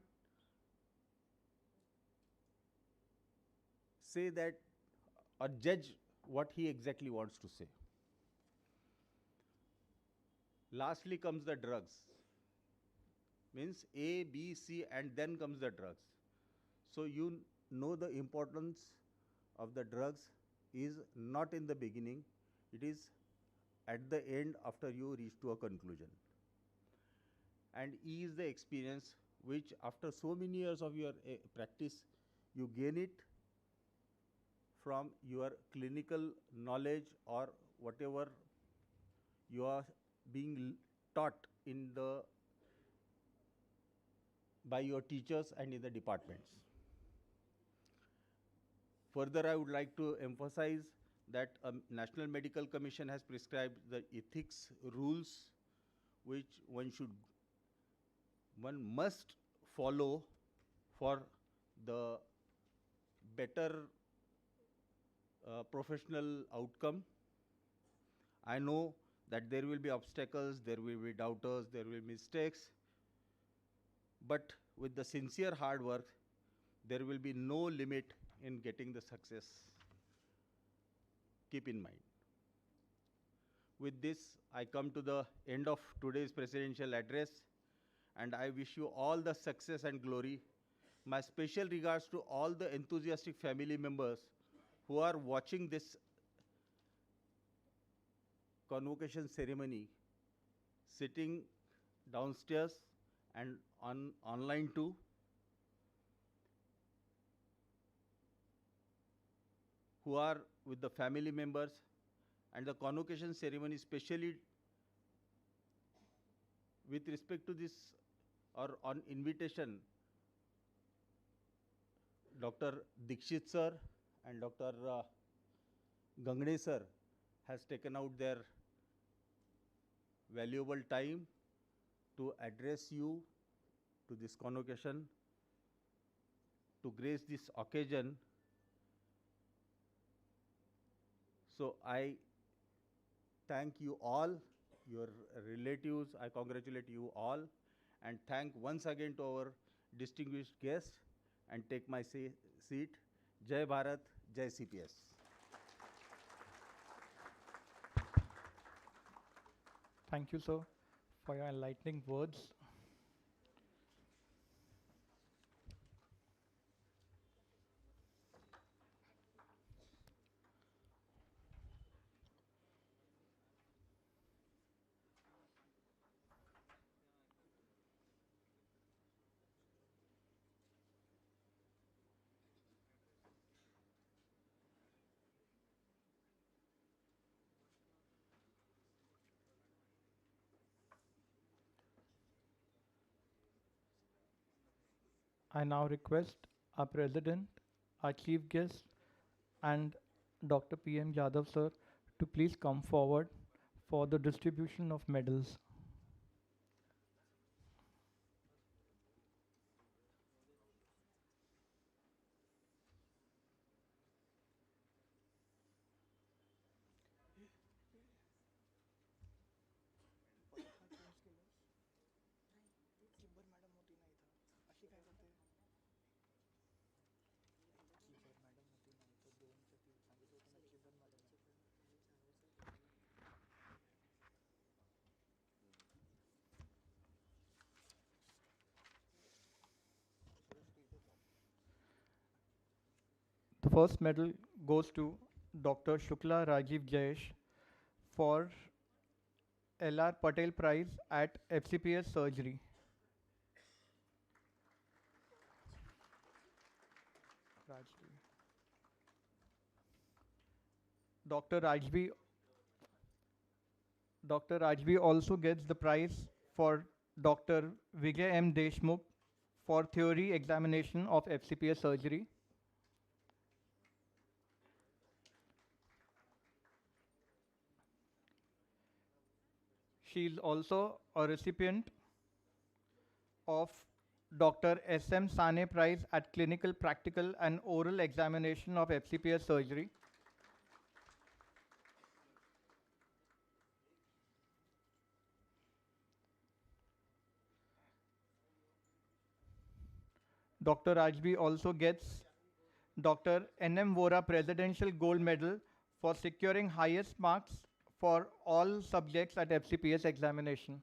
say that or judge what he exactly wants to say. Lastly comes the drugs. Means A, B, C, and then comes the drugs. So you know the importance of the drugs is not in the beginning, it is at the end after you reach to a conclusion. And E is the experience which after so many years of your practice, you gain it from your clinical knowledge or whatever you are being taught in the by your teachers and in the departments. Further, I would like to emphasize that a National Medical Commission has prescribed the ethics rules which one must follow for the better professional outcome. I know that there will be obstacles, there will be doubters, there will be mistakes, but with the sincere hard work, there will be no limit in getting the success. Keep in mind. With this, I come to the end of today's presidential address, and I wish you all the success and glory. My special regards to all the enthusiastic family members who are watching this convocation ceremony, sitting downstairs and online too. Who are with the family members, and the convocation ceremony, especially with respect to this or on invitation, Dr. Dikshit sir and Dr. Gangne sir has taken out their valuable time to address you to this convocation, to grace this occasion. So I thank you all, your relatives, I congratulate you all, and thank once again to our distinguished guests, and take my seat. Jai Bharat, Jai CPS. Thank you, sir, for your enlightening words. I now request our President, our Chief Guest, and Dr. P.M. Yadav, sir, to please come forward for the distribution of medals. The first medal goes to Dr. Shukla Rajiv Jayesh for L.R. Patel Prize at FCPS Surgery. Dr. Rajvi also gets the prize for Dr. Vijay M. Deshmukh for theory examination of FCPS surgery. She is also a recipient of Dr. S.M. Sane Prize at Clinical, Practical and Oral Examination of FCPS Surgery. Dr. Rajbi also gets Dr. N.M. Vora Presidential Gold Medal for securing highest marks for all subjects at FCPS examination.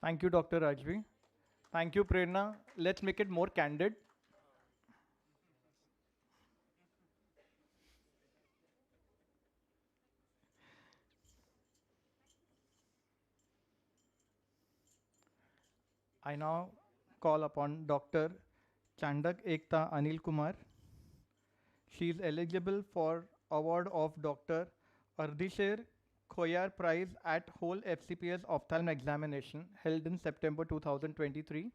Thank you, Dr. Rajvi. Thank you, Prerna. Let's make it more candid. I now call upon Dr. Chandak Ekta Anil Kumar. She is eligible for award of Dr. Ardishir Khoyar Prize at whole FCPS ophthalm examination held in September 2023.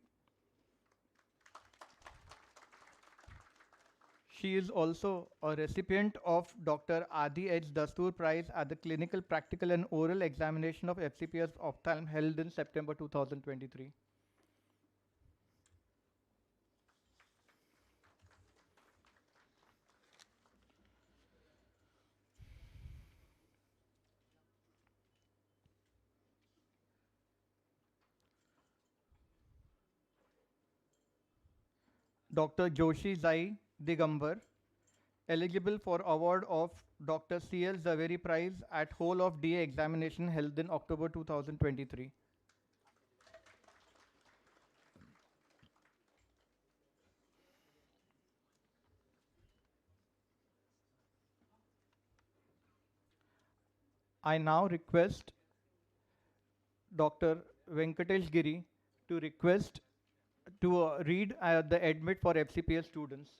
She is also a recipient of Dr. Adi H. Dastur Prize at the Clinical, Practical and Oral Examination of FCPS Ophthalm held in September 2023. Dr. Joshi Zai Digambar, eligible for award of Dr. C.L. Zaveri Prize at whole of DA examination held in October 2023. I now request Dr. Venkatesh Giri to read the admit for FCPS students.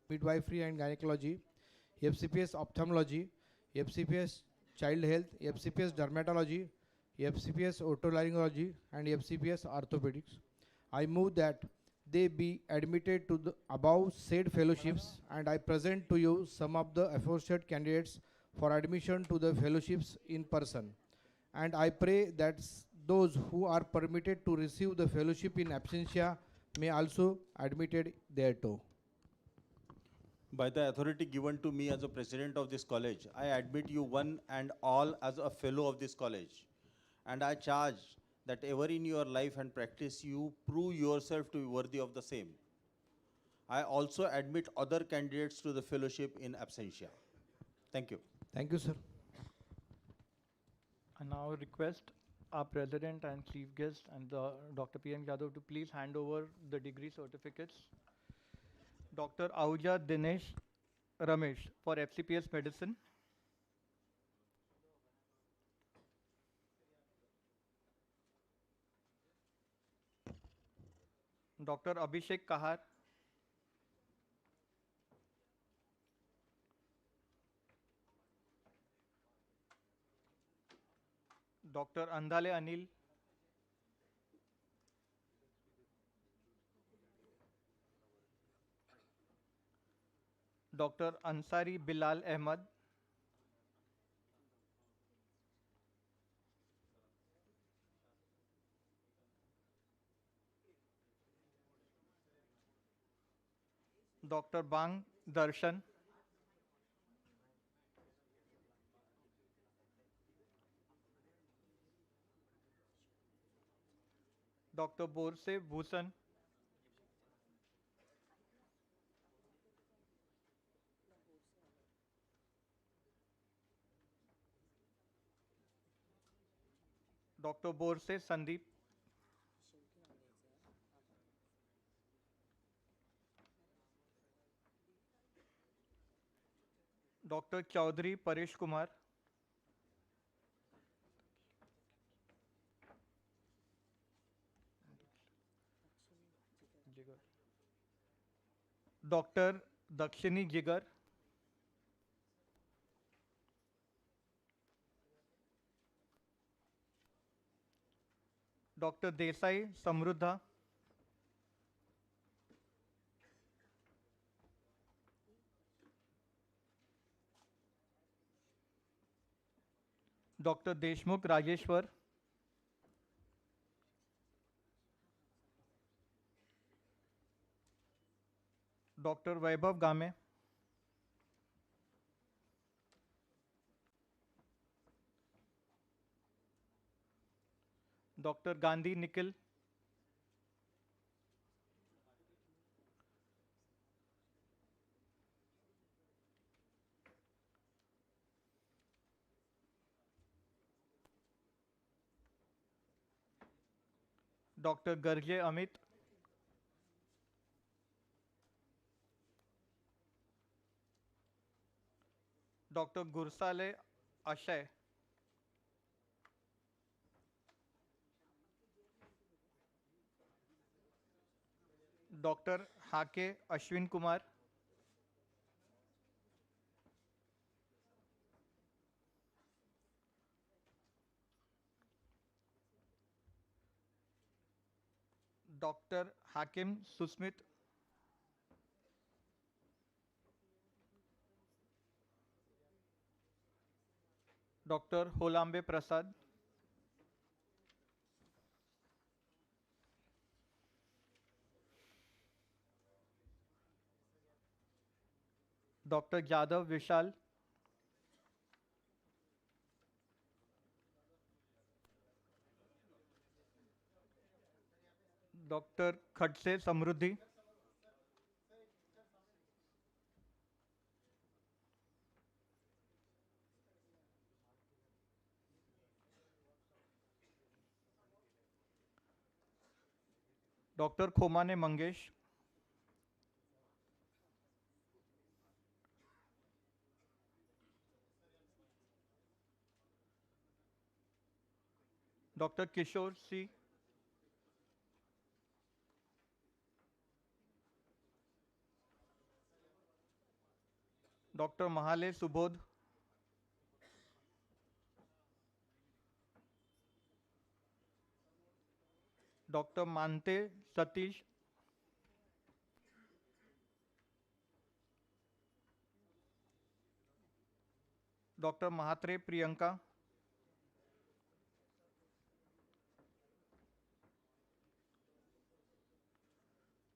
midwifery and gynecology, FCPS ophthalmology, FCPS child health, FCPS dermatology, FCPS otolaryngology, and FCPS orthopedics. I move that they be admitted to the above said fellowships, and I present to you some of the aforesaid candidates for admission to the fellowships in person. And I pray that those who are permitted to receive the fellowship in absentia may also admitted thereto. By the authority given to me as a president of this college, I admit you one and all as a fellow of this college. And I charge that ever in your life and practice you prove yourself to be worthy of the same. I also admit other candidates to the fellowship in absentia. Thank you. Thank you, sir. I now request our president and chief guest and Dr. P.M. Yadav to please hand over the degree certificates. Dr. Ahuja Dinesh Ramesh for FCPS Medicine. Dr. Abhishek Kahar. Dr. Andale Anil. Dr. Ansari Bilal Ahmad. Dr. Bang Darshan. Dr. Borse Bhusan. Dr. Borse Sandeep. Dr. Chaudhary Paresh Kumar, Dr. Dakshini Jigar, Dr. Desai Samruddha, Dr. Deshmukh Rajeshwar, Dr. Vaibhav Game, Dr. Gandhi Nikhil, Dr. Garge Amit, Dr. Gursale Ashay, Dr. Hake Ashwin Kumar, Dr. Hakim Susmit, Dr. Holambe Prasad, Dr. Jadav Vishal, Dr. Khadse Samruddhi, Dr. Khomane Mangesh, Dr. Kishore C, Dr. Mahale Subodh, Dr. Mante Satish, Dr. Mahatre Priyanka,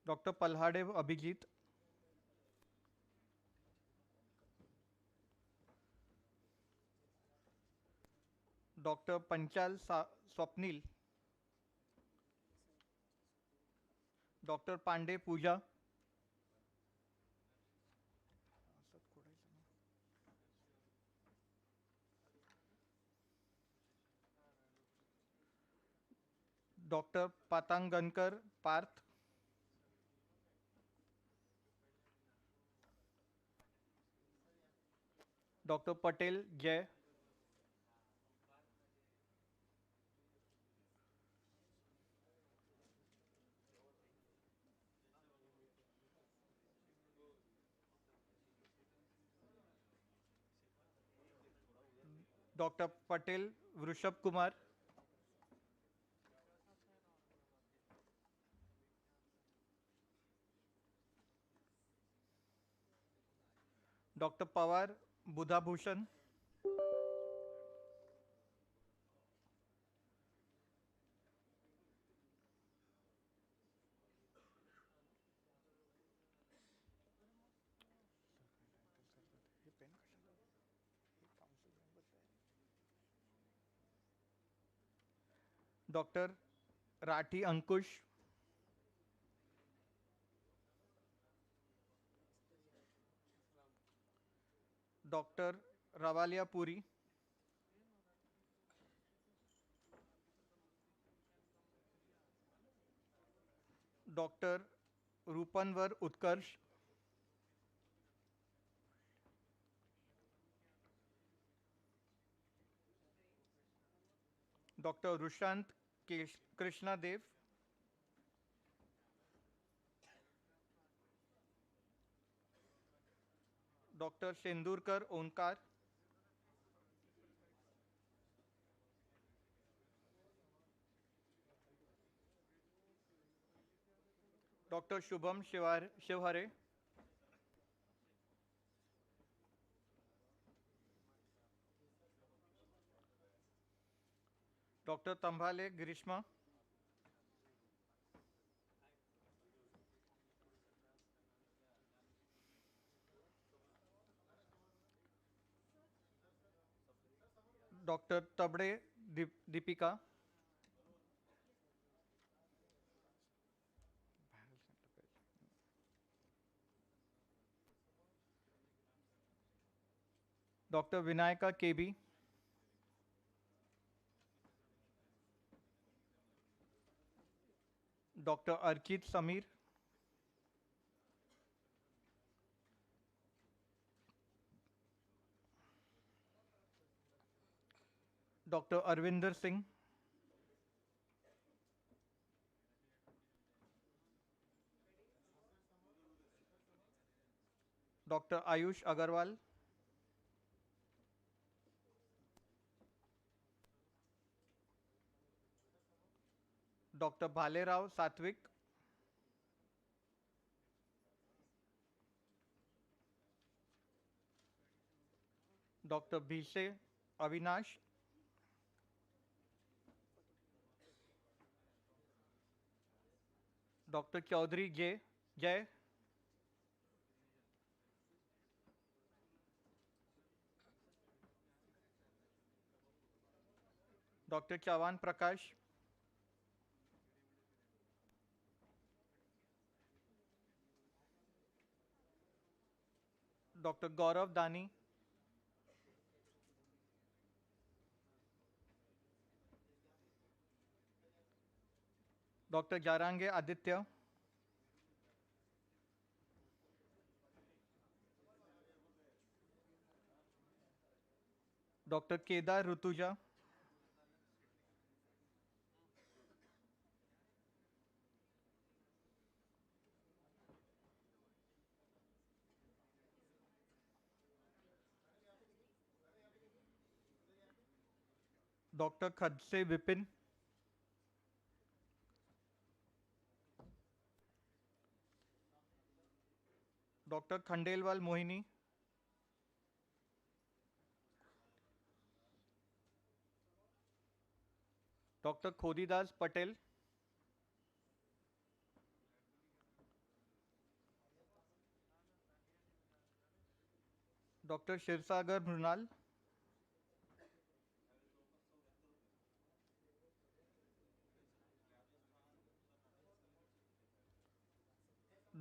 Dr. Palhade Abhijit, Dr. Panchal Swapnil, Dr. Pandey Pooja, Dr. Patangankar Parth, Dr. Patel Jay, Dr. Patel Vrushab Kumar, Dr. Pawar Buddha Bhushan, Dr. Rathi Ankush, Dr. Ravalia Puri, Dr. Rupanvar Utkarsh, Dr. Rushant Krishna Dev, Dr. Shendurkar Onkar, Dr. Shubham Shivhare, Dr. Tambhale Grishma, Dr. Tabde Deepika, Dr. Vinayaka KB, Dr. Arkit Samir, Dr. Arvinder Singh, Dr. Ayush Agarwal, Dr. Bhalerao Satvik, Dr. Bhise Avinash, Dr. Chaudhary Jay, Dr. Chavan Prakash, Dr. Gaurav Dani, Dr. Jarange Aditya, Dr. Kedar Rutuja, Dr. Khadse Vipin, Dr. Khandelwal Mohini, Dr. Khodidas Patel, Dr. Shirsagar Mrunal,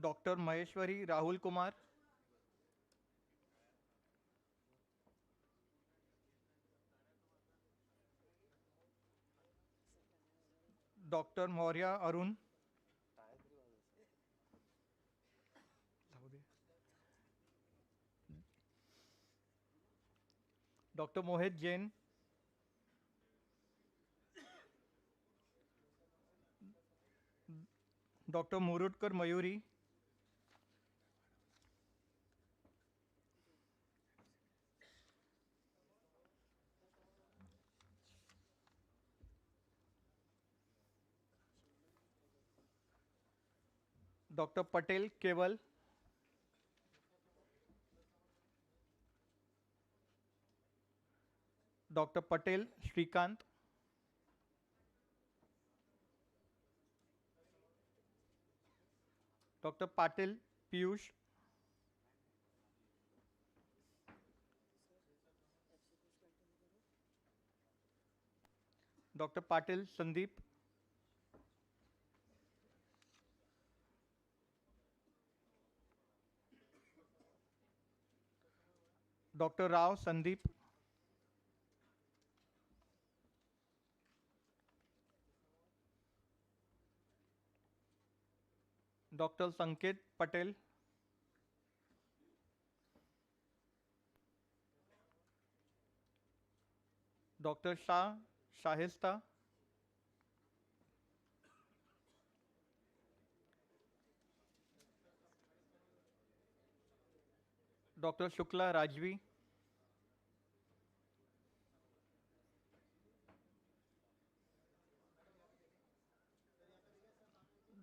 Dr. Maheshwari Rahul Kumar, Dr. Maurya Arun, Dr. Mohit Jain, Dr. Murutkar Mayuri, Dr. Patel Keval, Dr. Patel Shrikant, Dr. Patil Piyush, Dr. Patil Sandeep, Dr. Rao Sandeep, Dr. Sanket Patel, Dr. Shah Shahista, Dr. Shukla Rajvi,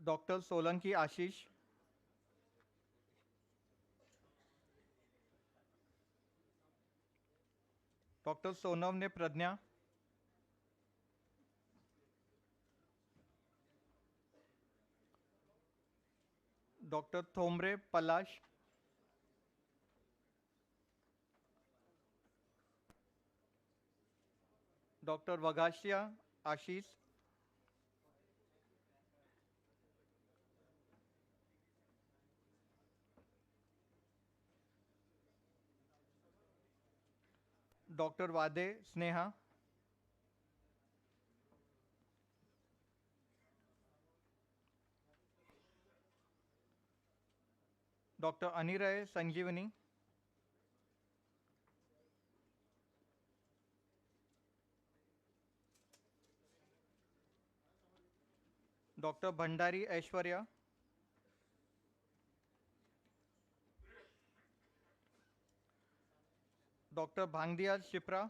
Dr. Solanki Ashish, Dr. Sonavne Pradnya, Dr. Thomre Palash, Dr. Vagashia Ashish, Dr. Vade Sneha, Dr. Aniray Sanjeevani, Dr. Bhandari Aishwarya, Dr. Bhangdiya Shipra,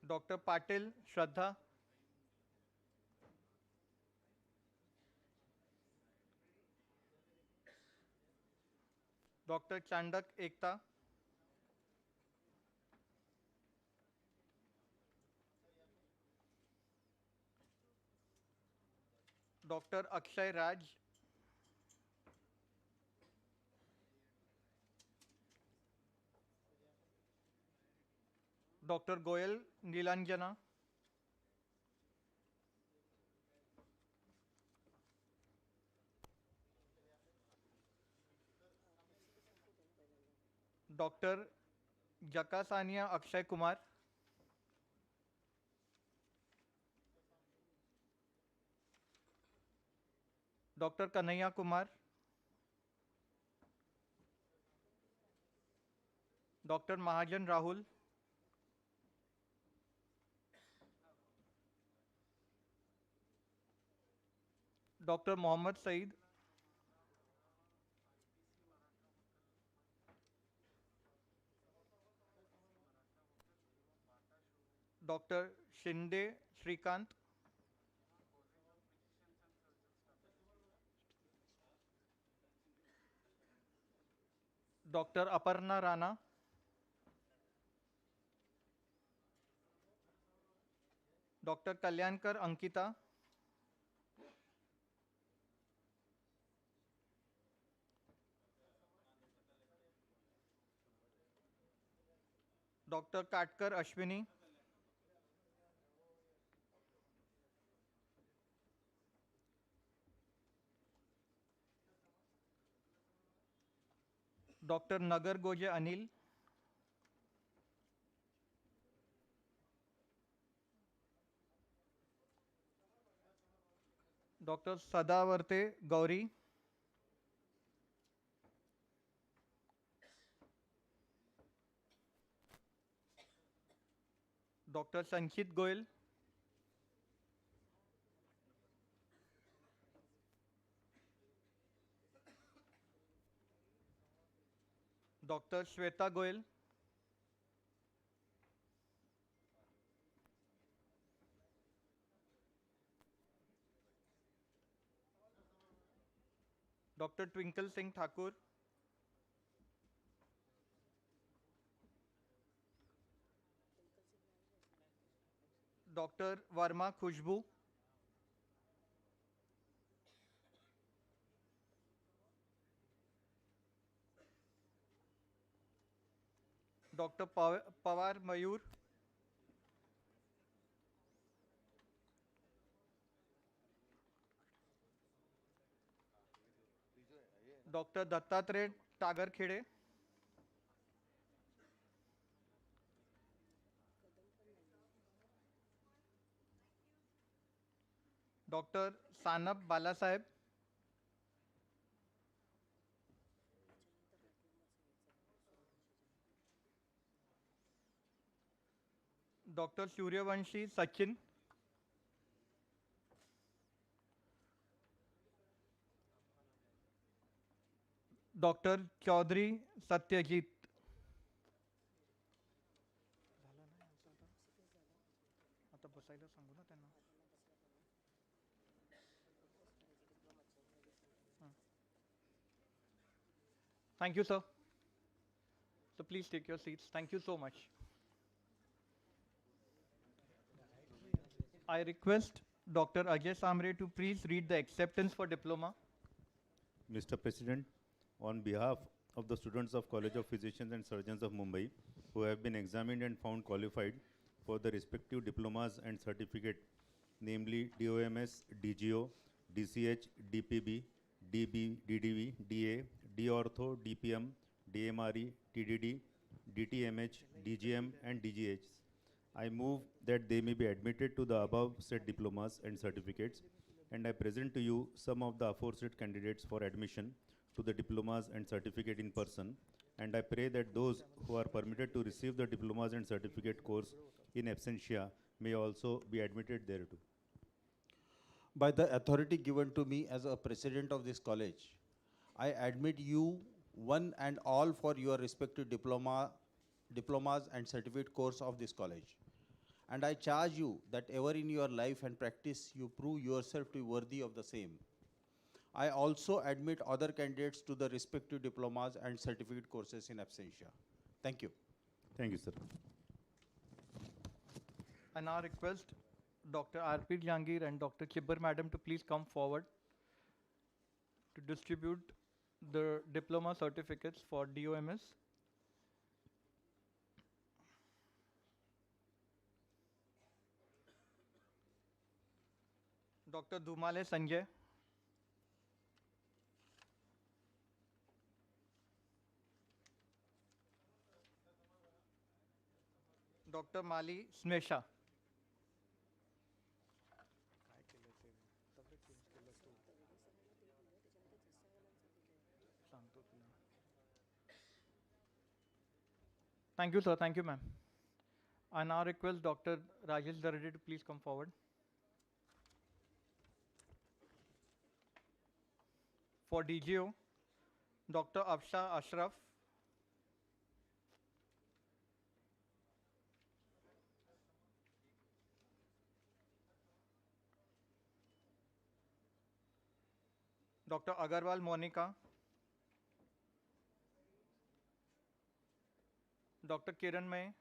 Dr. Patil Shraddha, Dr. Chandak Ekta, Dr. Akshay Raj, Dr. Goyal Nilanjana, Dr. Jakasania Akshay Kumar, Dr. Kanhaiya Kumar, Dr. Mahajan Rahul, Dr. Mohammad Saeed, Dr. Shinde Shrikant, Dr. Aparna Rana, Dr. Kalyankar Ankita, Dr. Katkar Ashwini, Dr. Nagar Goje Anil, Dr. Sadavarte Gauri, Dr. Sanchit Goyal, Dr. Shweta Goyal, Dr. Twinkle Singh Thakur, Dr. Varma Khushbu, Dr. Pawar Mayur, Dr. Dattatray Tagarkhede, Dr. Sanab Balasaheb, Dr. Suryavanshi Sachin, Dr. Chaudhary Satyajit. आता बसायला सांगू ना त्यांना. Thank you, sir. So please take your seats. Thank you so much. I request Dr. Ajay Samre to please read the acceptance for diploma. Mr. President, on behalf of the students of College of Physicians and Surgeons of Mumbai who have been examined and found qualified for the respective diplomas and certificate, namely DOMS, DGO, DCH, DPB, DB, DDV, DA, D-Ortho, DPM, DMRE, TDD, DTMH, DGM and DGH, I move that they may be admitted to the above said diplomas and certificates, and I present to you some of the aforesaid candidates for admission to the diplomas and certificate in person, and I pray that those who are permitted to receive the diplomas and certificate course in absentia may also be admitted thereto. By the authority given to me as a president of this college, I admit you one and all for your respective diplomas and certificate course of this college. And I charge you that ever in your life and practice you prove yourself to be worthy of the same. I also admit other candidates to the respective diplomas and certificate courses in absentia. Thank you. Thank you, sir. I now request Dr. R.P. Jangir and Dr. Chibbar Madam to please come forward to distribute the diploma certificates for DOMS. Dr. Dhumale Sanjay. Dr. Mali Smesha. Thank you, sir. Thank you, ma'am. I now request Dr. Rajesh Darade to please come forward. For DGO, Dr. Afsha Ashraf. Dr. Agarwal Monica. Dr. Kiran May.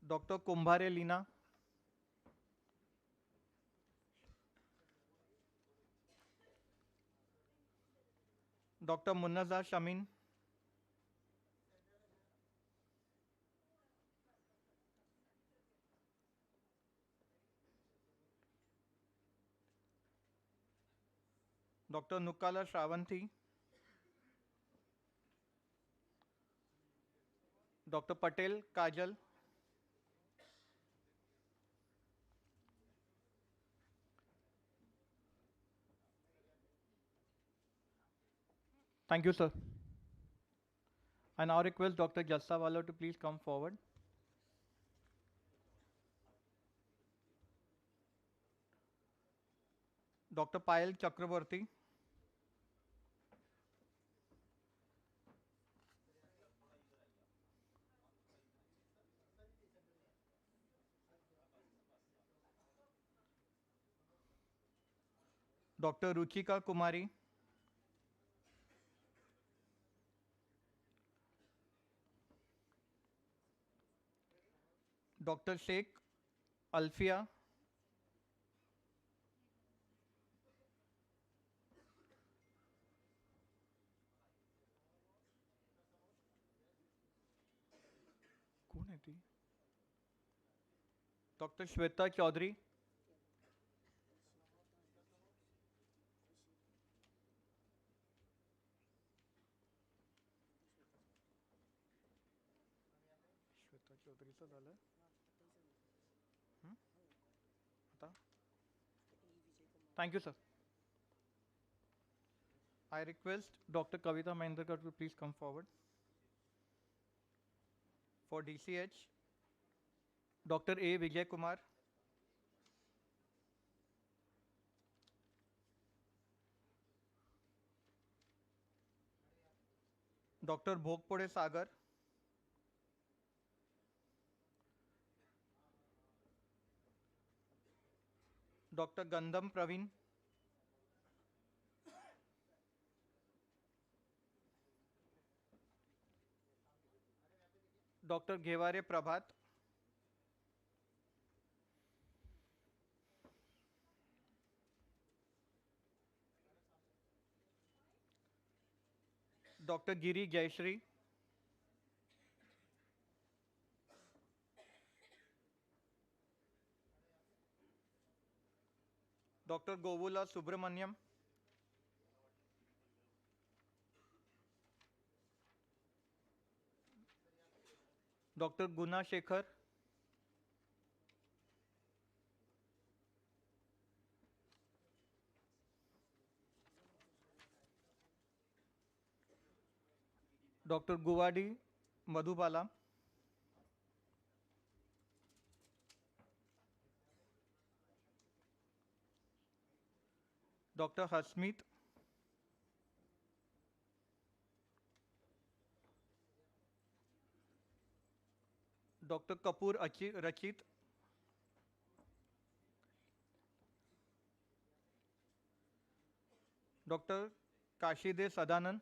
Dr. Kumbhare Lina. Dr. Munnaza Shamin. Dr. Nukala Shravanti. Dr. Patel Kajal. Thank you, sir. I now request Dr. Jassawala to please come forward. Dr. Payal Chakraborty. Dr. Ruchika Kumari. Dr. Sheikh Alfia. Dr. Shweta Chaudhary. Thank you, sir. I request Dr. Kavita Mahendrakar to please come forward. For DCH, Dr. A. Vijay Kumar, Dr. Bhogpode Sagar, Dr. Gandham Praveen, Dr. Ghevare Prabhat, Dr. Giri Jayashree, Dr. Govula Subramaniam, Dr. Guna Shekhar, Dr. Guvadi Madhubala, Dr. Hasmeet, Dr. Kapoor Rachit, Dr. Kashide Sadanand,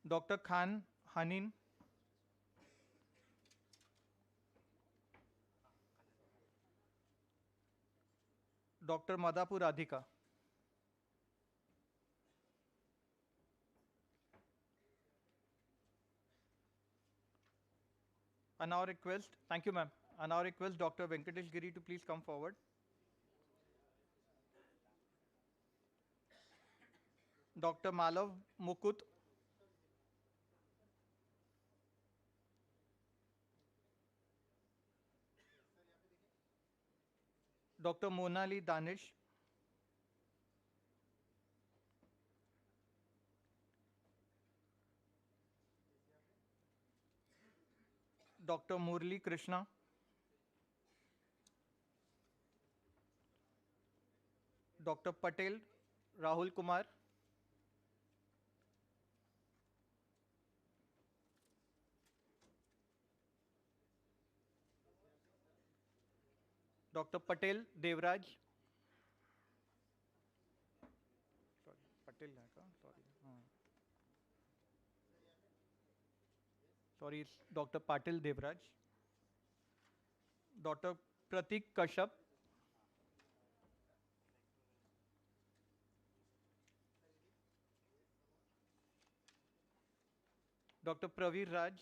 Dr. Khan Hanin, Dr. Madhapur Radhika. I now request, thank you ma'am, I now request Dr. Venkatesh Giri to please come forward. Dr. Malav Mukut, Dr. Monali Danish, Dr. Murli Krishna, Dr. Patel Rahul Kumar, Dr. Patel Devraj, sorry, Patel hai ka? Sorry, sorry, it's Dr. Patel Devraj, Dr. Pratik Kashyap, Dr. Praveer Raj,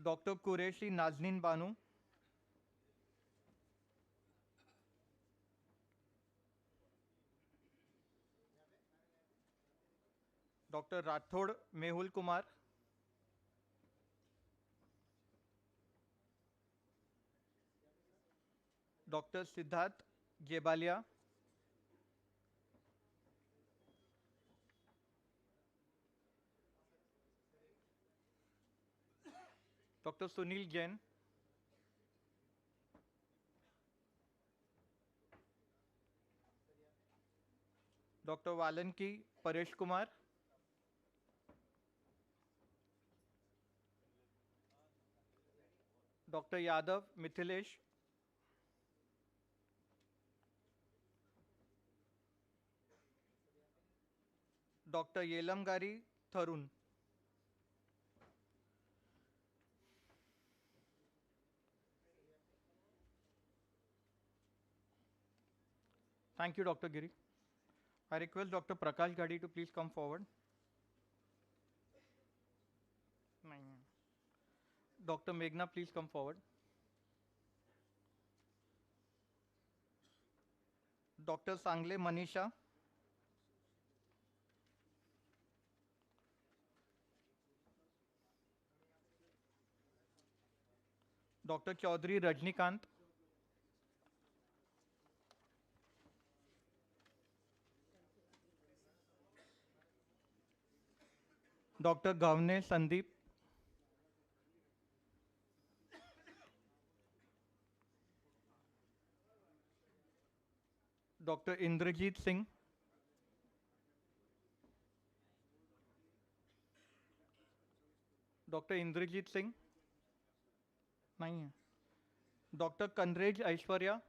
Dr. Qureshi Nazneen Banu, Dr. Rathod Mehul Kumar, Dr. Siddharth Jebalia, Dr. Sunil Jain, Dr. Valanki Paresh Kumar, Dr. Yadav Mithilesh, Dr. Yelamgari Tharun. Thank you, Dr. Giri. I request Dr. Prakash Gadi to please come forward. Dr. Meghna, please come forward. Dr. Sangle Manisha, Dr. Chaudhary Rajnikant, Dr. Gavne Sandeep, Dr. Indrajit Singh, Dr. Indrajit Singh नहीं है. Dr. Kanrej Aishwarya,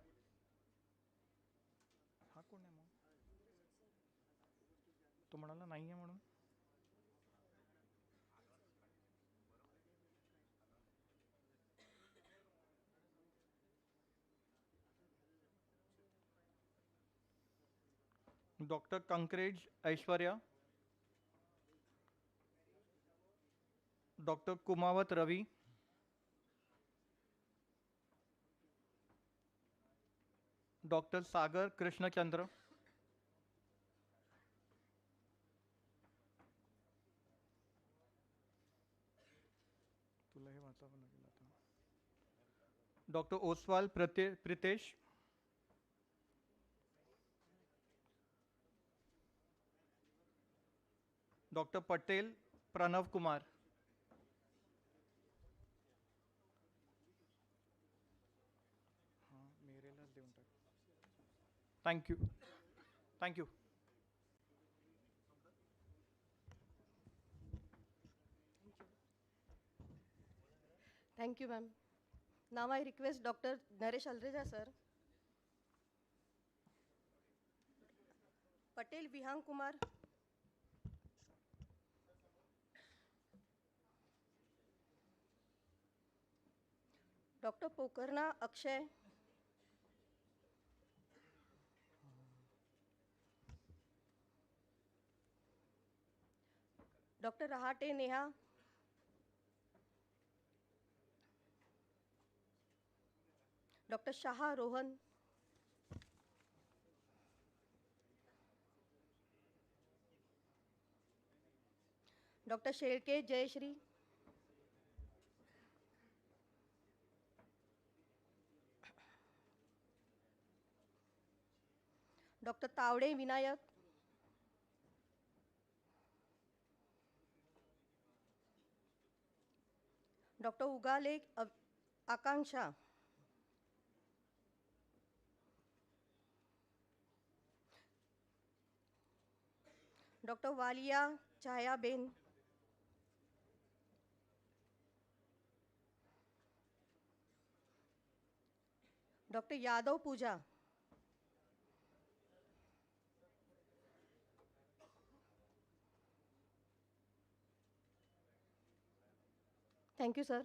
हा कोण आहे मग? तो म्हणाला नाही आहे म्हणून. Dr. Kankrej Aishwarya, Dr. Kumawat Ravi, Dr. Sagar Krishna Chandra, तुला हे वाचावं लागेल आता. Dr. Oswal Pritesh, Dr. Patel Pranav Kumar, thank you. Thank you. Thank you, ma'am. Now I request Dr. Naresh Alreja, sir. Patel Vihang Kumar. Dr. Pokarna Akshay. Dr. Rahate Neha. Dr. Shaha Rohan. Dr. Shelke Jayashri. Dr. Tavde Vinayak. Dr. Ugale Akanksha. Dr. Walia Chaya Ben. Dr. Yadav Pooja. Thank you, sir.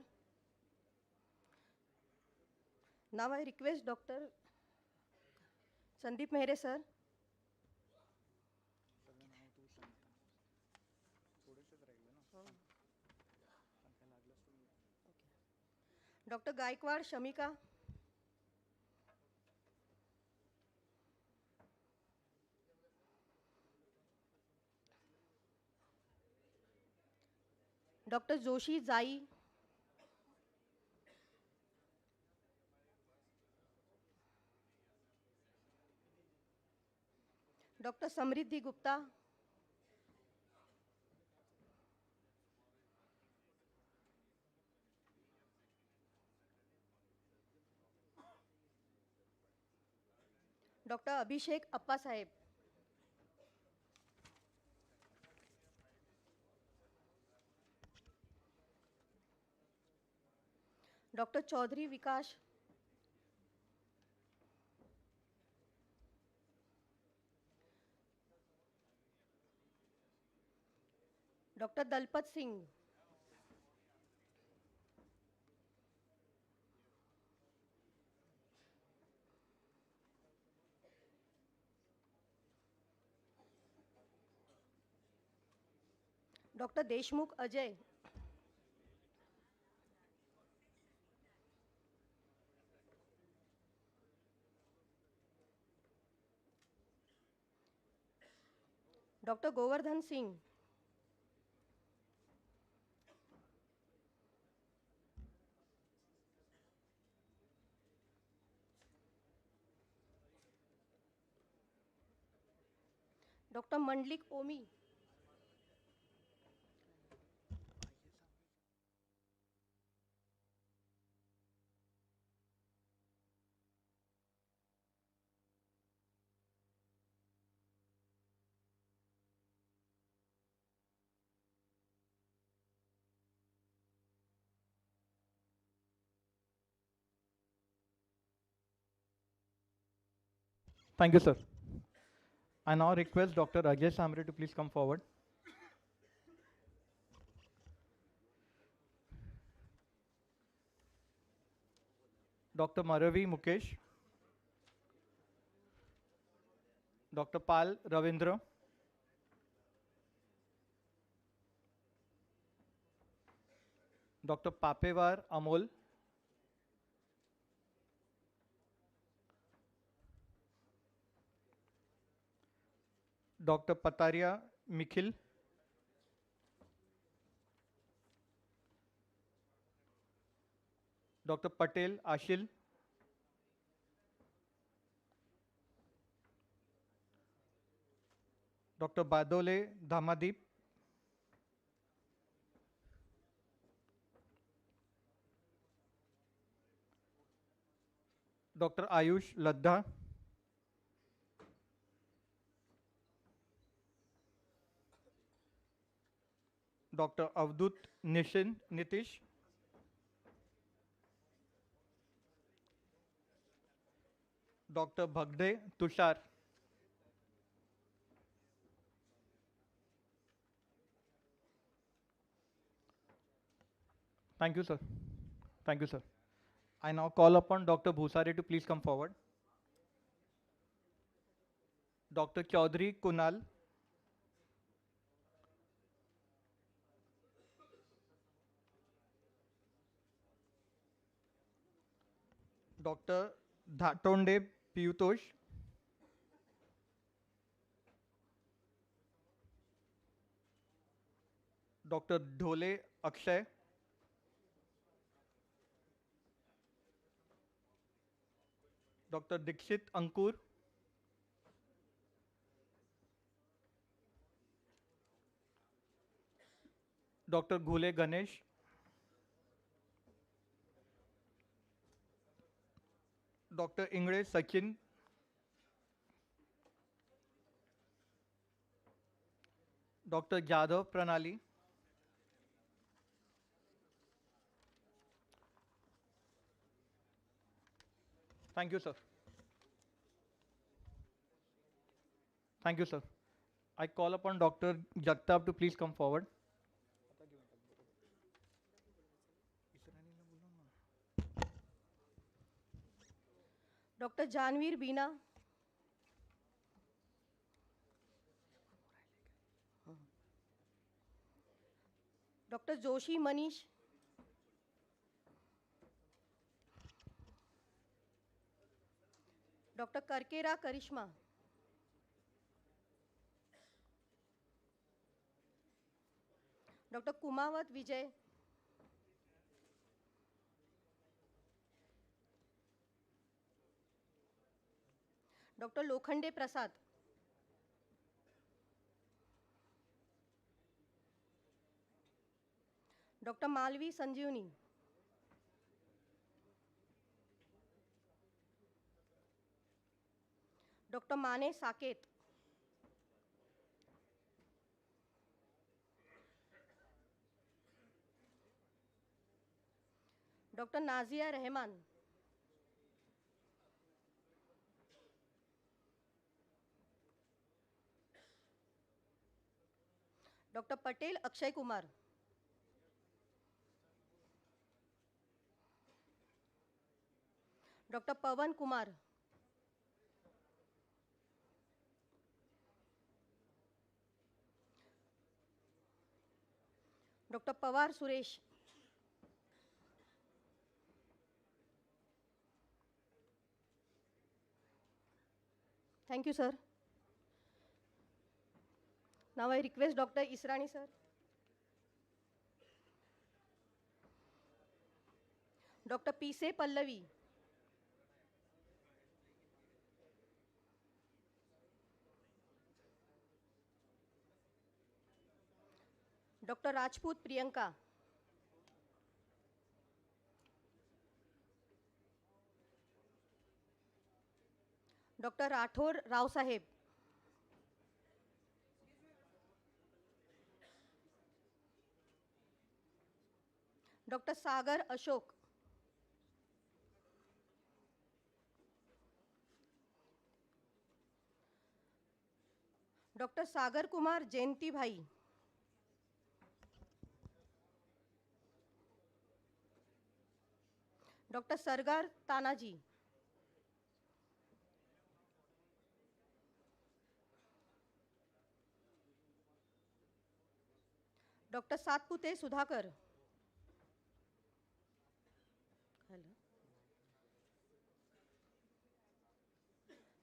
Now I request Dr. Sandeep Mehere, sir. Dr. Gaikwad Shamika. Dr. Joshi Zai. Dr. Samriddhi Gupta. Dr. Abhishek Appa Saheb. Dr. Chaudhary Vikash. Dr. Dalpat Singh. Dr. Deshmukh Ajay. Dr. Govardhan Singh. Dr. Mandlik Omi. Thank you, sir. I now request Dr. Ajay Samre to please come forward. Dr. Maravi Mukesh. Dr. Pal Ravindra. Dr. Papevar Amol. Dr. Pataria Mikhil. Dr. Patel Ashil. Dr. Badole Dhamadip. Dr. Ayush Ladha. Dr. Avdut Nishin Nitish. Dr. Bhagde Tushar. Thank you, sir. Thank you, sir. I now call upon Dr. Bhusare to please come forward. Dr. Chaudhary Kunal. Dr. Dhatonde Piyutosh. Dr. Dhole Akshay. Dr. Dikshit Ankur. Dr. Ghule Ganesh. Dr. Ingre Sachin. Dr. Jadhav Pranali. Thank you, sir. Thank you, sir. I call upon Dr. Jagtap to please come forward. Dr. Janveer Beena. Dr. Joshi Manish. Dr. Karkera Karishma. Dr. Kumawat Vijay. Dr. Lokhande Prasad. Dr. Malvi Sanjeevani. Dr. Mane Saket. Dr. Nazia Rehman. Dr. Patel Akshay Kumar. Dr. Pawan Kumar. Dr. Pawar Suresh. Thank you, sir. Now I request Dr. Israni, sir. Dr. P.C. Pallavi. Dr. Rajput Priyanka. Dr. Rathor Rao Saheb. Dr. Sagar Ashok. Doctor Sagar Kumar Jayanti bhai, doctor Sargar Tanaji, doctor Satpute Sudhakar,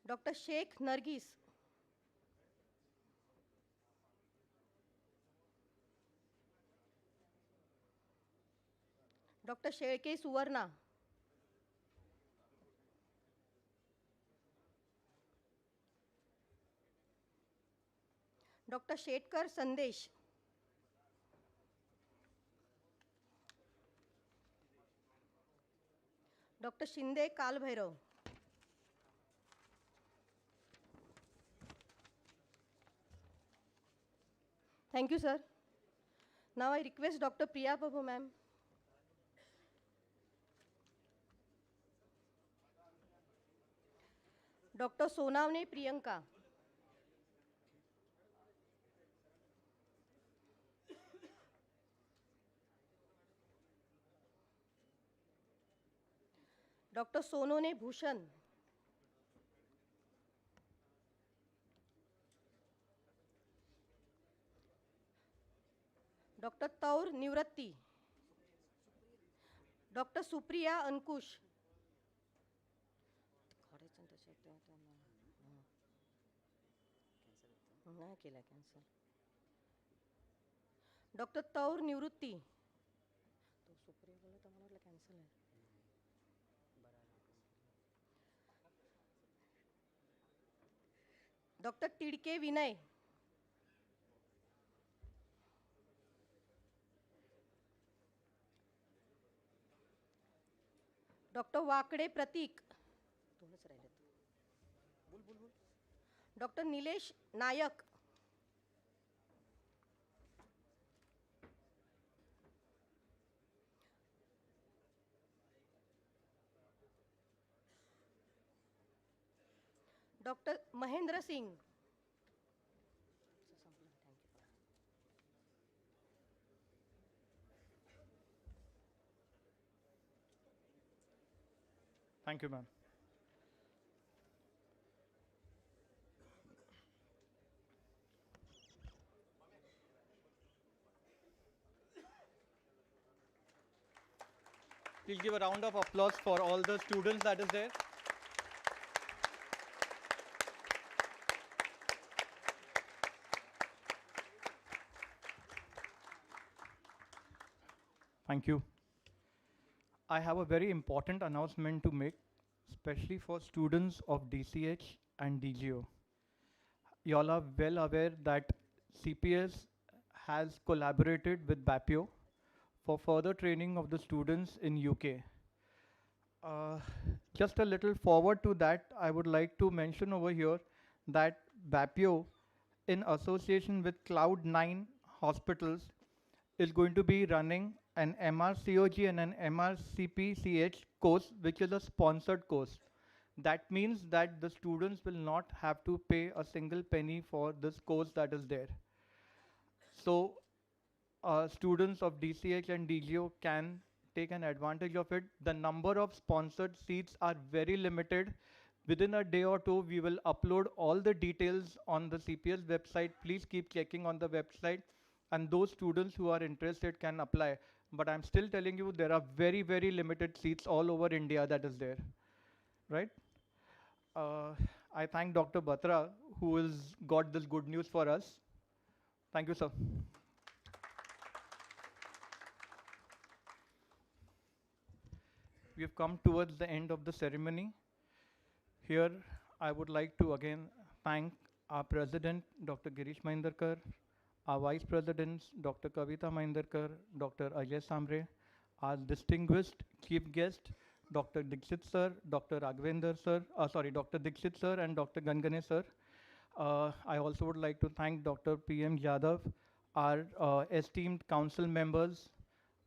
doctor Shaikh Nargis, doctor Shelke Suvarna, doctor Shetkar Sandesh, doctor Shinde Kalbhairav, thank you sir. Now I request Dr. Priya Prabhu ma'am. Doctor Sonawane Priyanka, doctor Sonone Bhushan, doctor तौर निवृत्ति, doctor Supriya अंकुश, केला cancel, doctor तौर निवृत्ती, तो सुप्रिया बोलला तर मला cancel आहे, डॉक्टर तिडके विनय, डॉक्टर वाकडे प्रतीक, दोनच राहिले, बोल बोल बोल, doctor Nilesh Nayak, doctor Mahendra Singh, Thank you, ma'am. Please give a round of applause for all the students that is there. Thank you. I have a very important announcement to make, especially for students of DCH and DGO. You all are well aware that CPS has collaborated with BAPIO for further training of the students in UK. Just a little forward to that, I would like to mention over here that BAPIO, in association with Cloud9 Hospitals, is going to be running an MRCOG and an MRCPCH course, which is a sponsored course. That means that the students will not have to pay a single penny for this course that is there. So students of DCH and DGO can take an advantage of it. The number of sponsored seats are very limited. Within a day or two, we will upload all the details on the CPS website. Please keep checking on the website, and those students who are interested can apply. But I'm still telling you, there are very, very limited seats all over India that is there, right? I thank Dr. Batra, who has got this good news for us. Thank you, sir. We have come towards the end of the ceremony. Here, I would like to again thank our President, Dr. Girish Maindarkar, our Vice Presidents, Dr. Kavita Maindarkar, Dr. Ajay Samre, our distinguished Chief Guest, Dr. Dixit Sir, Dr. Raghavendra Sir, Dr. Dixit Sir and Dr. Gangane Sir. I also would like to thank Dr. P.M. Yadav, our esteemed council members,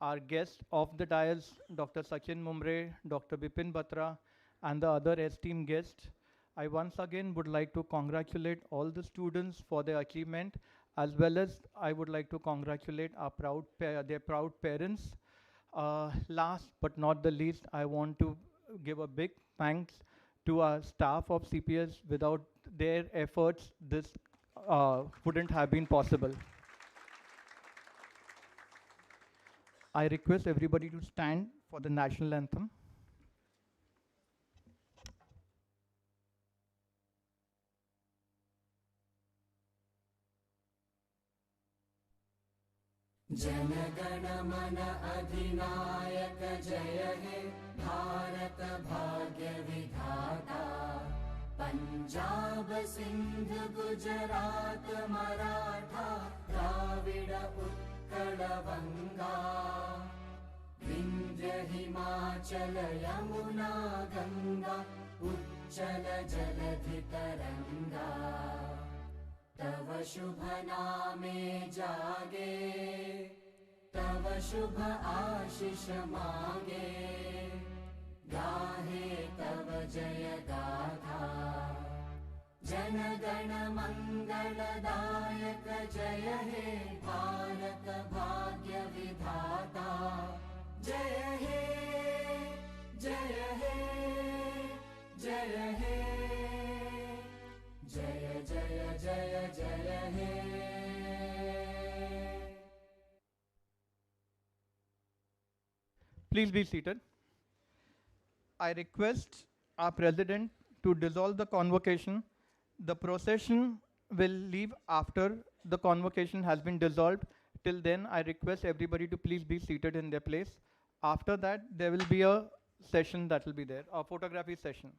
our guests of the dais, Dr. Sachin Mumre, Dr. Bipin Batra, and the other esteemed guests. I once again would like to congratulate all the students for their achievement, as well as I would like to congratulate our their proud parents. Last but not the least, I want to give a big thanks to our staff of CPS. Without their efforts, this wouldn't have been possible. I request everybody to stand for the national anthem. जनगण मन अधिनायक जय हे भारत भाग्य विधाता पंजाब सिंध गुजरात मराठा द्राविड उत्कल बंगा विंध्य हिमाचल यमुना गंगा उच्चल जलधि तरंगा तव शुभ नामे जागे तव शुभ आशीष मांगे गाहे तव जय गाथा जन गण मंगलदायक जय हे भारत भाग्य विधाता जय हे जय हे जय हे जय जय जय जय हे Please be seated. I request our president to dissolve the convocation. The procession will leave after the convocation has been dissolved. Till then, I request everybody to please be seated in their place. After that, there will be a session that will be there, a photography session.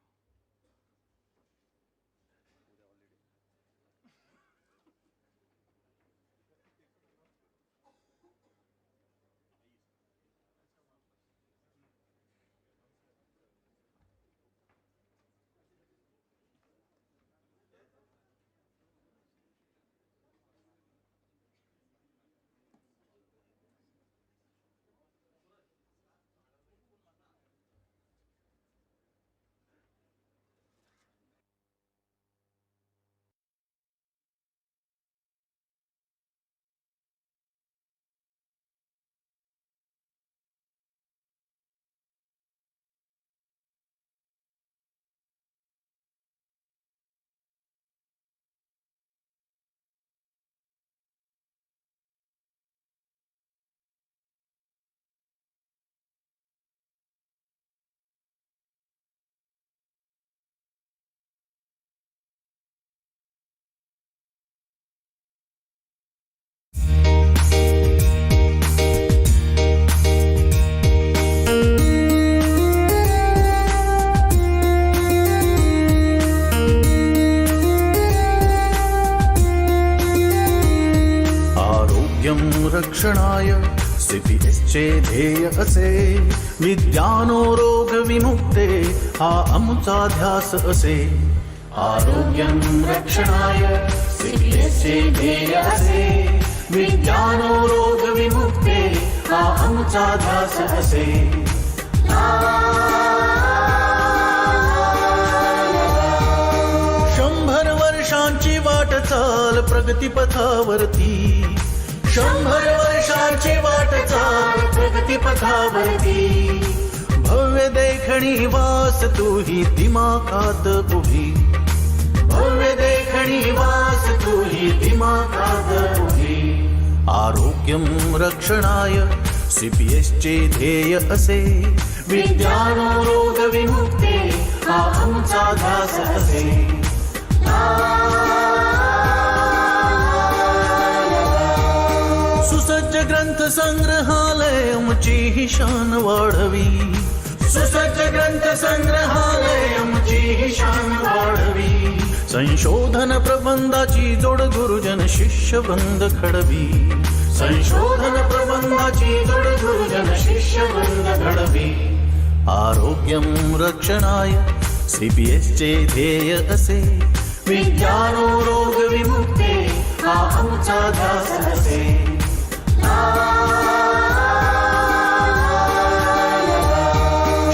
रक्षणाय CPS चे ध्येय असे विद्यानो रोग विमुक्ते हा आमचा ध्यास असे आरोग्यं रक्षणाय CPS चे ध्येय असे विद्यानो रोग विमुक्ते हा आमचा ध्यास असे 100 वर्षांची वाटचाल प्रगतीपथावरती 100 वर्षांची वाटचाल प्रगतीपथावरती भव्य देखणी वास तूही दिमाखात उभी भव्य देखणी वास तूही दिमाखात उभी आरोग्यं रक्षणाय CPS चे ध्येय असे विद्यानो रोग विमुक्ते हा आमचा ध्यास असे सुसज्ज ग्रंथ संग्रहालय आमची ही शान वाढवी सुसज्ज ग्रंथ संग्रहालय आमची ही शान वाढवी संशोधन प्रबंधाची जोड गुरुजन शिष्य वृंद घडवी संशोधन प्रबंधाची जोड गुरुजन शिष्य वृंद घडवी आरोग्यं रक्षणाय CPS चे ध्येय असे विद्यानो रोग विमुक्ते हा आमचा ध्यास असे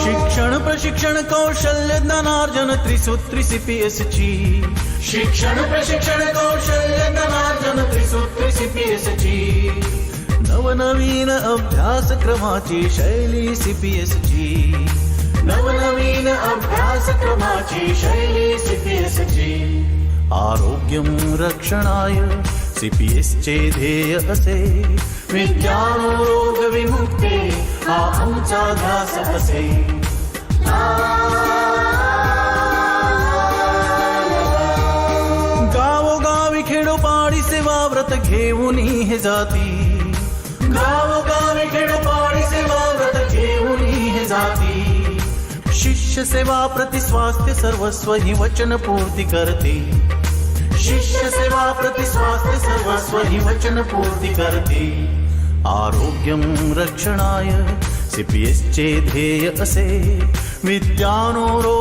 शिक्षण प्रशिक्षण प्रशिक्षण कौशल्य ज्ञानार्जन त्रिसूत्री CPS ची शिक्षण प्रशिक्षण कौशल्य ज्ञानार्जन त्रिसूत्री CPS ची नवनवीन अभ्यासक्रमाची शैली CPS ची नवनवीन अभ्यासक्रमाची शैली CPS ची आरोग्यम रक्षणाय CPS चे ध्येय असे विद्यारोग विमुक्ती हा आमचा ध्यास असे गावोगावी खेडोपाडी सेवा व्रत घेऊन हे जाती गावोगावी खेडोपाडी सेवा व्रत घेऊन हे जाती शिष्य सेवा प्रति स्वास्थ्य सर्वस्व ही वचन पूर्ती करते शिष्य सेवा प्रति स्वास्थ्य सर्वस्व ही वचन पूर्ती करते आरोग्यम रक्षणाय CPS चे ध्येय असे विद्यानो रोग